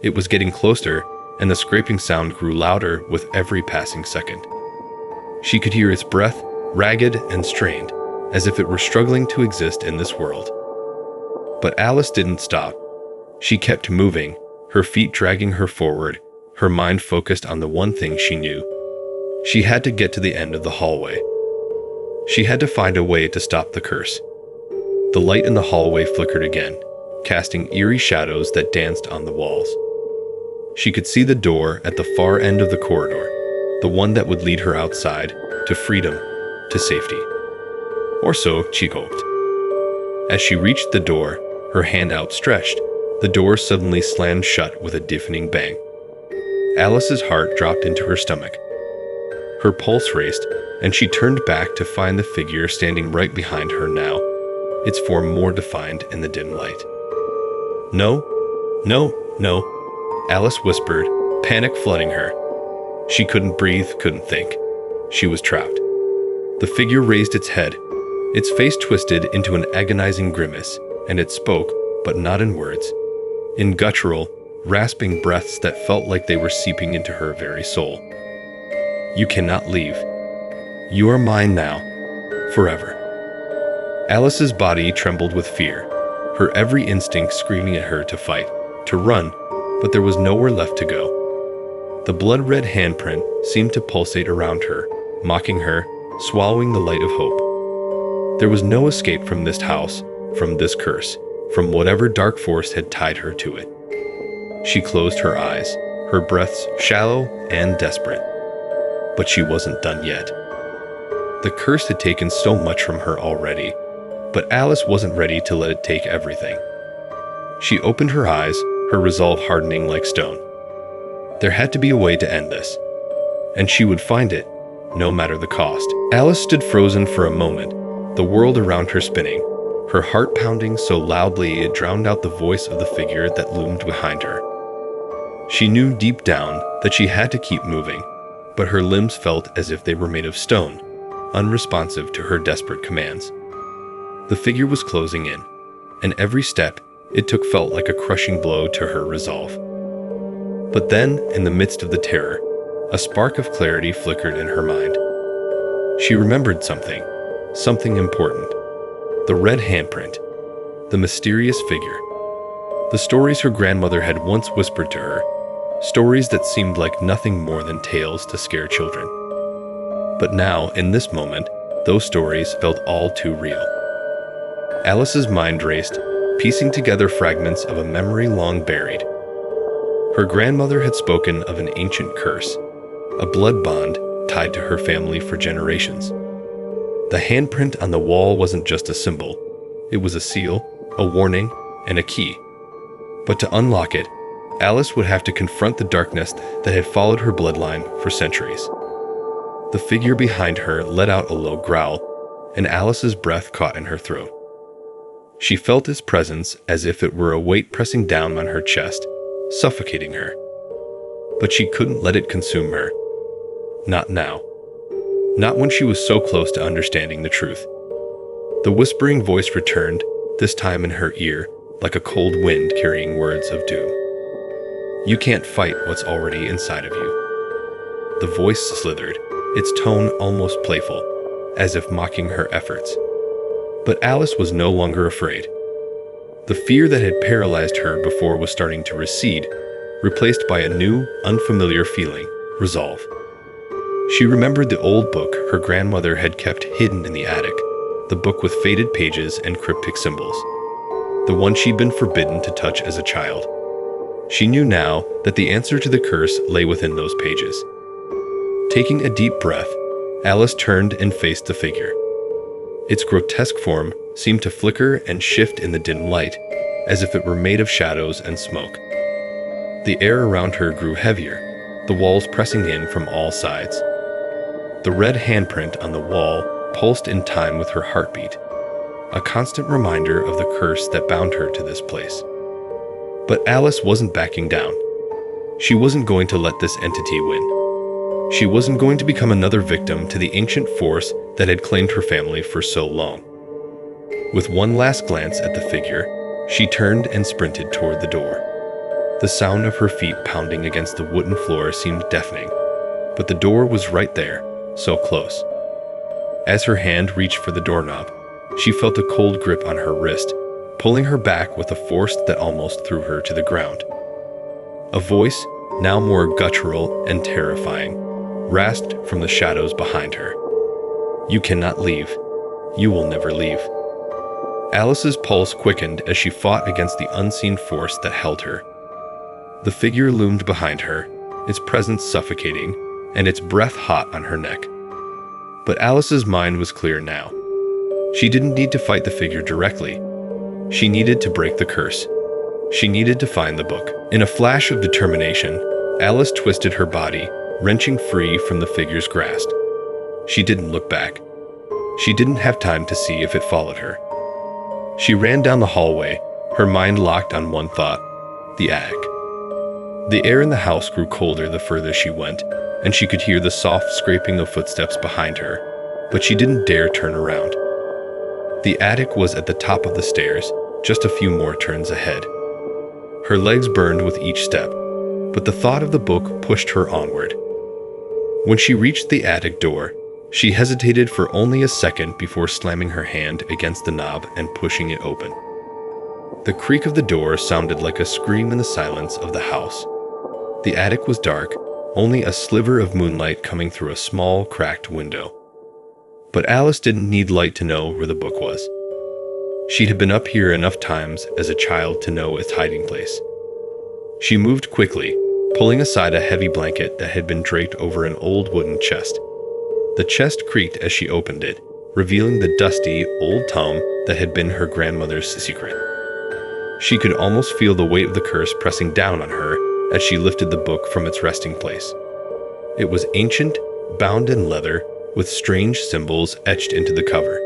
It was getting closer, and the scraping sound grew louder with every passing second. She could hear its breath, ragged and strained, as if it were struggling to exist in this world. But Alice didn't stop. She kept moving, her feet dragging her forward, her mind focused on the one thing she knew. She had to get to the end of the hallway. She had to find a way to stop the curse. The light in the hallway flickered again, casting eerie shadows that danced on the walls. She could see the door at the far end of the corridor, the one that would lead her outside, to freedom, to safety. Or so she hoped. As she reached the door, her hand outstretched, the door suddenly slammed shut with a deafening bang. Alice's heart dropped into her stomach. Her pulse raced, and she turned back to find the figure standing right behind her now, its form more defined in the dim light. "No, no, no," Alice whispered, panic flooding her. She couldn't breathe, couldn't think. She was trapped. The figure raised its head, its face twisted into an agonizing grimace, and it spoke, but not in words. In guttural, rasping breaths that felt like they were seeping into her very soul. "You cannot leave. You are mine now, forever." Alice's body trembled with fear, her every instinct screaming at her to fight, to run, but there was nowhere left to go. The blood-red handprint seemed to pulsate around her, mocking her, swallowing the light of hope. There was no escape from this house, from this curse, from whatever dark force had tied her to it. She closed her eyes, her breaths shallow and desperate. But she wasn't done yet. The curse had taken so much from her already, but Alice wasn't ready to let it take everything. She opened her eyes, her resolve hardening like stone. There had to be a way to end this, and she would find it, no matter the cost. Alice stood frozen for a moment, the world around her spinning, her heart pounding so loudly it drowned out the voice of the figure that loomed behind her. She knew deep down that she had to keep moving, but her limbs felt as if they were made of stone, unresponsive to her desperate commands. The figure was closing in, and every step it took felt like a crushing blow to her resolve. But then, in the midst of the terror, a spark of clarity flickered in her mind. She remembered something important. The red handprint, the mysterious figure, the stories her grandmother had once whispered to her, stories that seemed like nothing more than tales to scare children. But now, in this moment, those stories felt all too real. Alice's mind raced, piecing together fragments of a memory long buried. Her grandmother had spoken of an ancient curse, a blood bond tied to her family for generations. The handprint on the wall wasn't just a symbol. It was a seal, a warning, and a key. But to unlock it, Alice would have to confront the darkness that had followed her bloodline for centuries. The figure behind her let out a low growl, and Alice's breath caught in her throat. She felt its presence as if it were a weight pressing down on her chest, suffocating her. But she couldn't let it consume her. Not now. Not when she was so close to understanding the truth. The whispering voice returned, this time in her ear, like a cold wind carrying words of doom. "You can't fight what's already inside of you." The voice slithered, its tone almost playful, as if mocking her efforts. But Alice was no longer afraid. The fear that had paralyzed her before was starting to recede, replaced by a new, unfamiliar feeling, resolve. She remembered the old book her grandmother had kept hidden in the attic, the book with faded pages and cryptic symbols, the one she'd been forbidden to touch as a child. She knew now that the answer to the curse lay within those pages. Taking a deep breath, Alice turned and faced the figure. Its grotesque form seemed to flicker and shift in the dim light, as if it were made of shadows and smoke. The air around her grew heavier, the walls pressing in from all sides. The red handprint on the wall pulsed in time with her heartbeat, a constant reminder of the curse that bound her to this place. But Alice wasn't backing down. She wasn't going to let this entity win. She wasn't going to become another victim to the ancient force that had claimed her family for so long. With one last glance at the figure, she turned and sprinted toward the door. The sound of her feet pounding against the wooden floor seemed deafening, but the door was right there, so close. As her hand reached for the doorknob, she felt a cold grip on her wrist, pulling her back with a force that almost threw her to the ground. A voice, now more guttural and terrifying, rasped from the shadows behind her. "You cannot leave. You will never leave." Alice's pulse quickened as she fought against the unseen force that held her. The figure loomed behind her, its presence suffocating, and its breath hot on her neck. But Alice's mind was clear now. She didn't need to fight the figure directly. She needed to break the curse. She needed to find the book. In a flash of determination, Alice twisted her body, wrenching free from the figure's grasp. She didn't look back. She didn't have time to see if it followed her. She ran down the hallway, her mind locked on one thought: the attic. The air in the house grew colder the further she went, and she could hear the soft scraping of footsteps behind her, but she didn't dare turn around. The attic was at the top of the stairs, just a few more turns ahead. Her legs burned with each step, but the thought of the book pushed her onward. When she reached the attic door, she hesitated for only a second before slamming her hand against the knob and pushing it open. The creak of the door sounded like a scream in the silence of the house. The attic was dark, only a sliver of moonlight coming through a small, cracked window. But Alice didn't need light to know where the book was. She had been up here enough times as a child to know its hiding place. She moved quickly, pulling aside a heavy blanket that had been draped over an old wooden chest. The chest creaked as she opened it, revealing the dusty, old tome that had been her grandmother's secret. She could almost feel the weight of the curse pressing down on her as she lifted the book from its resting place. It was ancient, bound in leather, with strange symbols etched into the cover.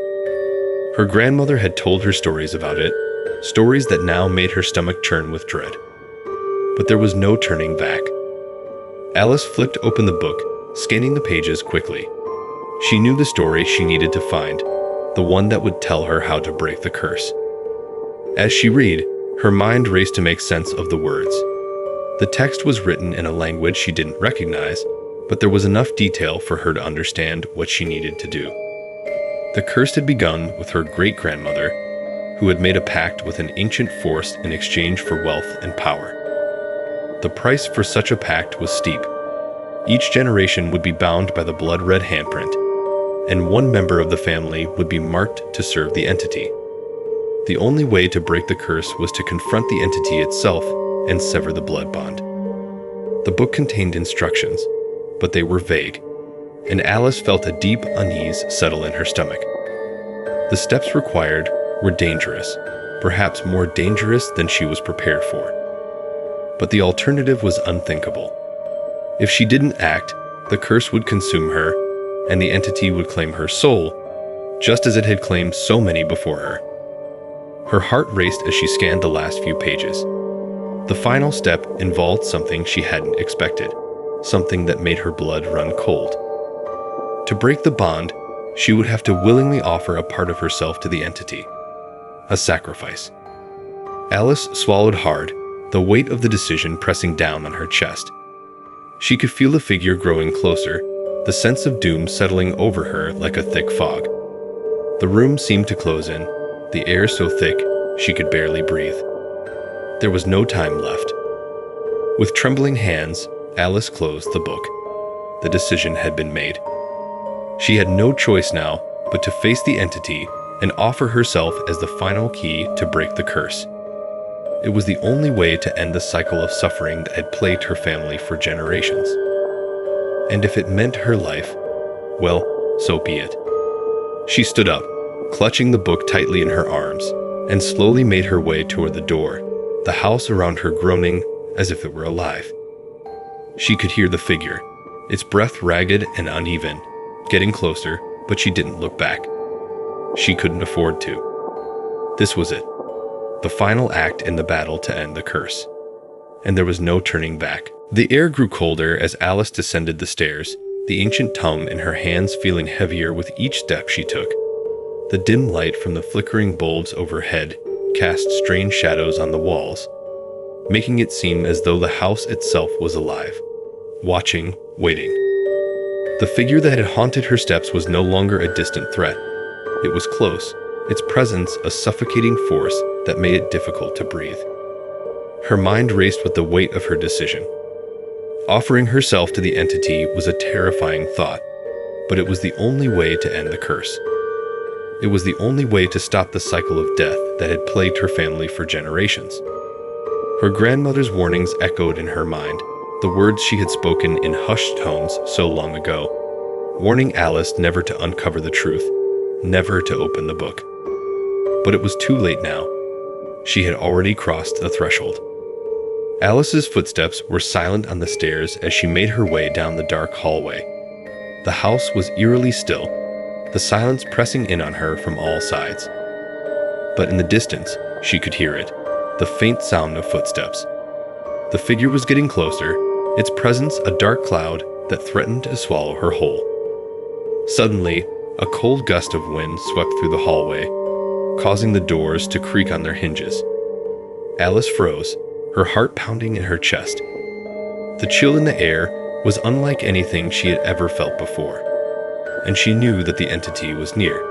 Her grandmother had told her stories about it, stories that now made her stomach churn with dread. But there was no turning back. Alice flipped open the book, scanning the pages quickly. She knew the story she needed to find, the one that would tell her how to break the curse. As she read, her mind raced to make sense of the words. The text was written in a language she didn't recognize, but there was enough detail for her to understand what she needed to do. The curse had begun with her great-grandmother, who had made a pact with an ancient force in exchange for wealth and power. The price for such a pact was steep. Each generation would be bound by the blood-red handprint, and one member of the family would be marked to serve the entity. The only way to break the curse was to confront the entity itself and sever the blood bond. The book contained instructions, but they were vague, and Alice felt a deep unease settle in her stomach. The steps required were dangerous, perhaps more dangerous than she was prepared for. But the alternative was unthinkable. If she didn't act, the curse would consume her, and the entity would claim her soul, just as it had claimed so many before her. Her heart raced as she scanned the last few pages. The final step involved something she hadn't expected, something that made her blood run cold. To break the bond, she would have to willingly offer a part of herself to the entity. A sacrifice. Alice swallowed hard, the weight of the decision pressing down on her chest. She could feel the figure growing closer, the sense of doom settling over her like a thick fog. The room seemed to close in, the air so thick she could barely breathe. There was no time left. With trembling hands, Alice closed the book. The decision had been made. She had no choice now but to face the entity and offer herself as the final key to break the curse. It was the only way to end the cycle of suffering that had plagued her family for generations. And if it meant her life, well, so be it. She stood up, clutching the book tightly in her arms, and slowly made her way toward the door, the house around her groaning as if it were alive. She could hear the figure, its breath ragged and uneven, getting closer, but she didn't look back. She couldn't afford to. This was it, the final act in the battle to end the curse. And there was no turning back. The air grew colder as Alice descended the stairs, the ancient tome in her hands feeling heavier with each step she took. The dim light from the flickering bulbs overhead cast strange shadows on the walls, making it seem as though the house itself was alive, watching, waiting. The figure that had haunted her steps was no longer a distant threat. It was close, its presence a suffocating force that made it difficult to breathe. Her mind raced with the weight of her decision. Offering herself to the entity was a terrifying thought, but it was the only way to end the curse. It was the only way to stop the cycle of death that had plagued her family for generations. Her grandmother's warnings echoed in her mind, the words she had spoken in hushed tones so long ago, warning Alice never to uncover the truth, never to open the book. But it was too late now. She had already crossed the threshold. Alice's footsteps were silent on the stairs as she made her way down the dark hallway. The house was eerily still, the silence pressing in on her from all sides. But in the distance, she could hear it, the faint sound of footsteps. The figure was getting closer, its presence a dark cloud that threatened to swallow her whole. Suddenly, a cold gust of wind swept through the hallway, causing the doors to creak on their hinges. Alice froze, her heart pounding in her chest. The chill in the air was unlike anything she had ever felt before, and she knew that the entity was near.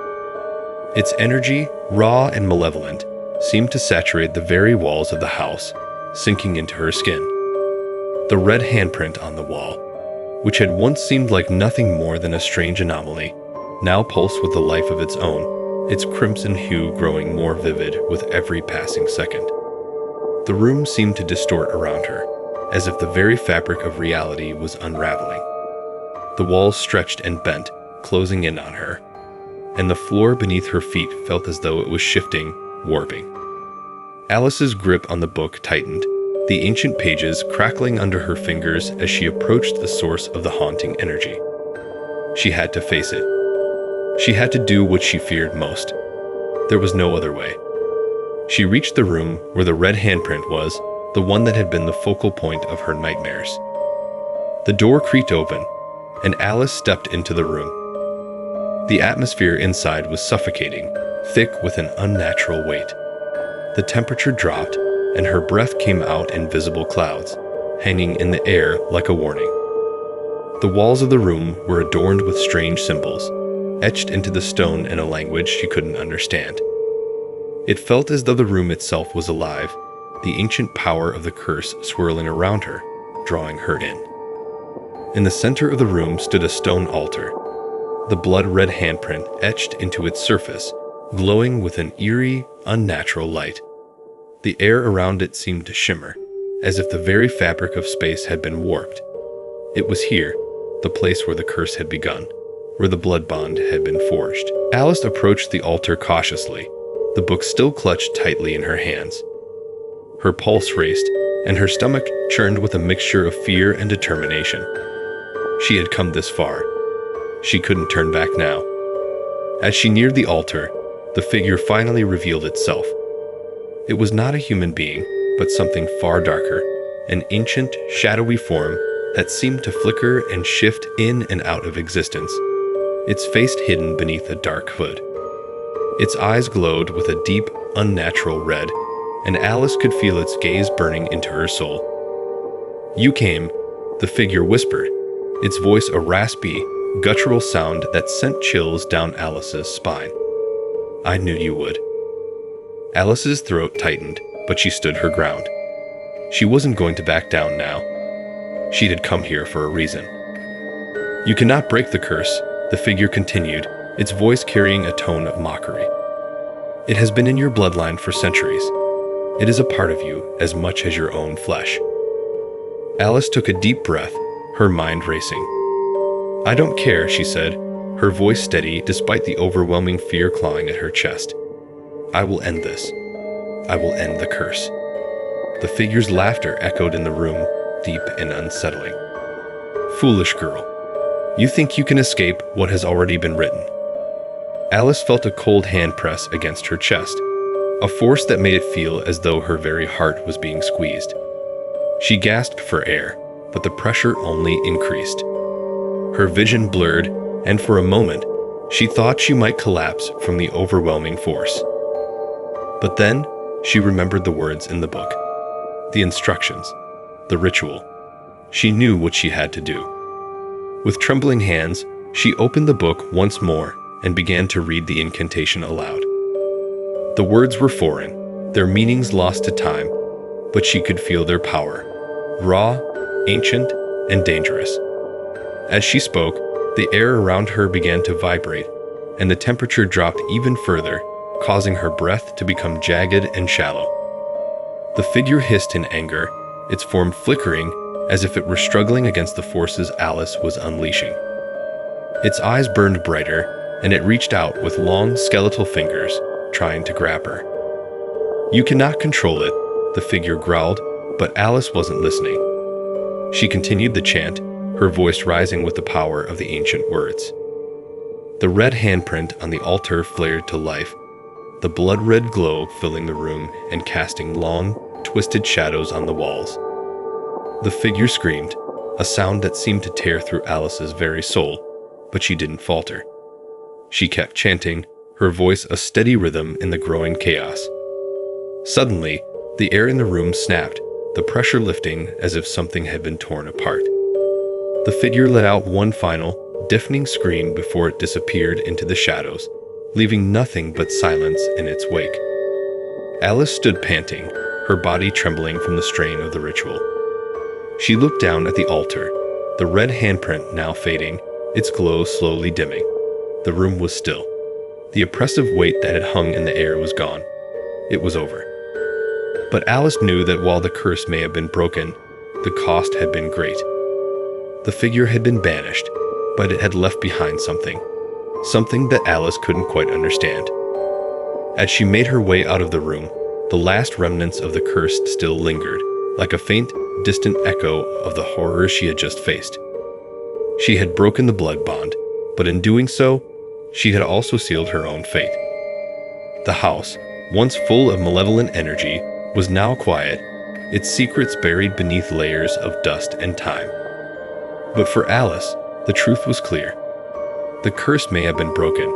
Its energy, raw and malevolent, seemed to saturate the very walls of the house, sinking into her skin. The red handprint on the wall, which had once seemed like nothing more than a strange anomaly, now pulsed with a life of its own, its crimson hue growing more vivid with every passing second. The room seemed to distort around her, as if the very fabric of reality was unraveling. The walls stretched and bent, closing in on her, and the floor beneath her feet felt as though it was shifting, warping. Alice's grip on the book tightened, the ancient pages crackling under her fingers as she approached the source of the haunting energy. She had to face it. She had to do what she feared most. There was no other way. She reached the room where the red handprint was, the one that had been the focal point of her nightmares. The door creaked open, and Alice stepped into the room. The atmosphere inside was suffocating, thick with an unnatural weight. The temperature dropped, and her breath came out in visible clouds, hanging in the air like a warning. The walls of the room were adorned with strange symbols, etched into the stone in a language she couldn't understand. It felt as though the room itself was alive, the ancient power of the curse swirling around her, drawing her in. In the center of the room stood a stone altar, the blood-red handprint etched into its surface, glowing with an eerie, unnatural light. The air around it seemed to shimmer, as if the very fabric of space had been warped. It was here, the place where the curse had begun, where the blood bond had been forged. Alice approached the altar cautiously, the book still clutched tightly in her hands. Her pulse raced, and her stomach churned with a mixture of fear and determination. She had come this far. She couldn't turn back now. As she neared the altar, the figure finally revealed itself. It was not a human being, but something far darker, an ancient, shadowy form that seemed to flicker and shift in and out of existence, its face hidden beneath a dark hood. Its eyes glowed with a deep, unnatural red, and Alice could feel its gaze burning into her soul. "You came," the figure whispered, its voice a raspy, guttural sound that sent chills down Alice's spine. "I knew you would." Alice's throat tightened, but she stood her ground. She wasn't going to back down now. She had come here for a reason. "You cannot break the curse," the figure continued, its voice carrying a tone of mockery. "It has been in your bloodline for centuries. It is a part of you as much as your own flesh." Alice took a deep breath, her mind racing. "I don't care," she said, her voice steady despite the overwhelming fear clawing at her chest. "I will end this. I will end the curse." The figure's laughter echoed in the room, deep and unsettling. "Foolish girl. You think you can escape what has already been written." Alice felt a cold hand press against her chest, a force that made it feel as though her very heart was being squeezed. She gasped for air, but the pressure only increased. Her vision blurred, and for a moment, she thought she might collapse from the overwhelming force. But then, she remembered the words in the book, the instructions, the ritual. She knew what she had to do. With trembling hands, she opened the book once more and began to read the incantation aloud. The words were foreign, their meanings lost to time, but she could feel their power, raw, ancient, and dangerous. As she spoke, the air around her began to vibrate, and the temperature dropped even further, causing her breath to become jagged and shallow. The figure hissed in anger, its form flickering as if it were struggling against the forces Alice was unleashing. Its eyes burned brighter, and it reached out with long, skeletal fingers, trying to grab her. "You cannot control it," the figure growled, but Alice wasn't listening. She continued the chant, her voice rising with the power of the ancient words. The red handprint on the altar flared to life, the blood-red glow filling the room and casting long, twisted shadows on the walls. The figure screamed, a sound that seemed to tear through Alice's very soul, but she didn't falter. She kept chanting, her voice a steady rhythm in the growing chaos. Suddenly, the air in the room snapped, the pressure lifting as if something had been torn apart. The figure let out one final, deafening scream before it disappeared into the shadows, leaving nothing but silence in its wake. Alice stood panting, her body trembling from the strain of the ritual. She looked down at the altar, the red handprint now fading, its glow slowly dimming. The room was still. The oppressive weight that had hung in the air was gone. It was over. But Alice knew that while the curse may have been broken, the cost had been great. The figure had been banished, but it had left behind something that Alice couldn't quite understand. As she made her way out of the room, the last remnants of the curse still lingered, like a faint, distant echo of the horror she had just faced. She had broken the blood bond, but in doing so, she had also sealed her own fate. The house, once full of malevolent energy, was now quiet, its secrets buried beneath layers of dust and time. But for Alice, the truth was clear. The curse may have been broken,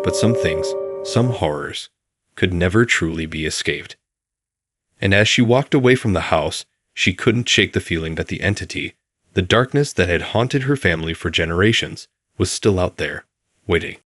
but some things, some horrors, could never truly be escaped. And as she walked away from the house, she couldn't shake the feeling that the entity, the darkness that had haunted her family for generations, was still out there, waiting.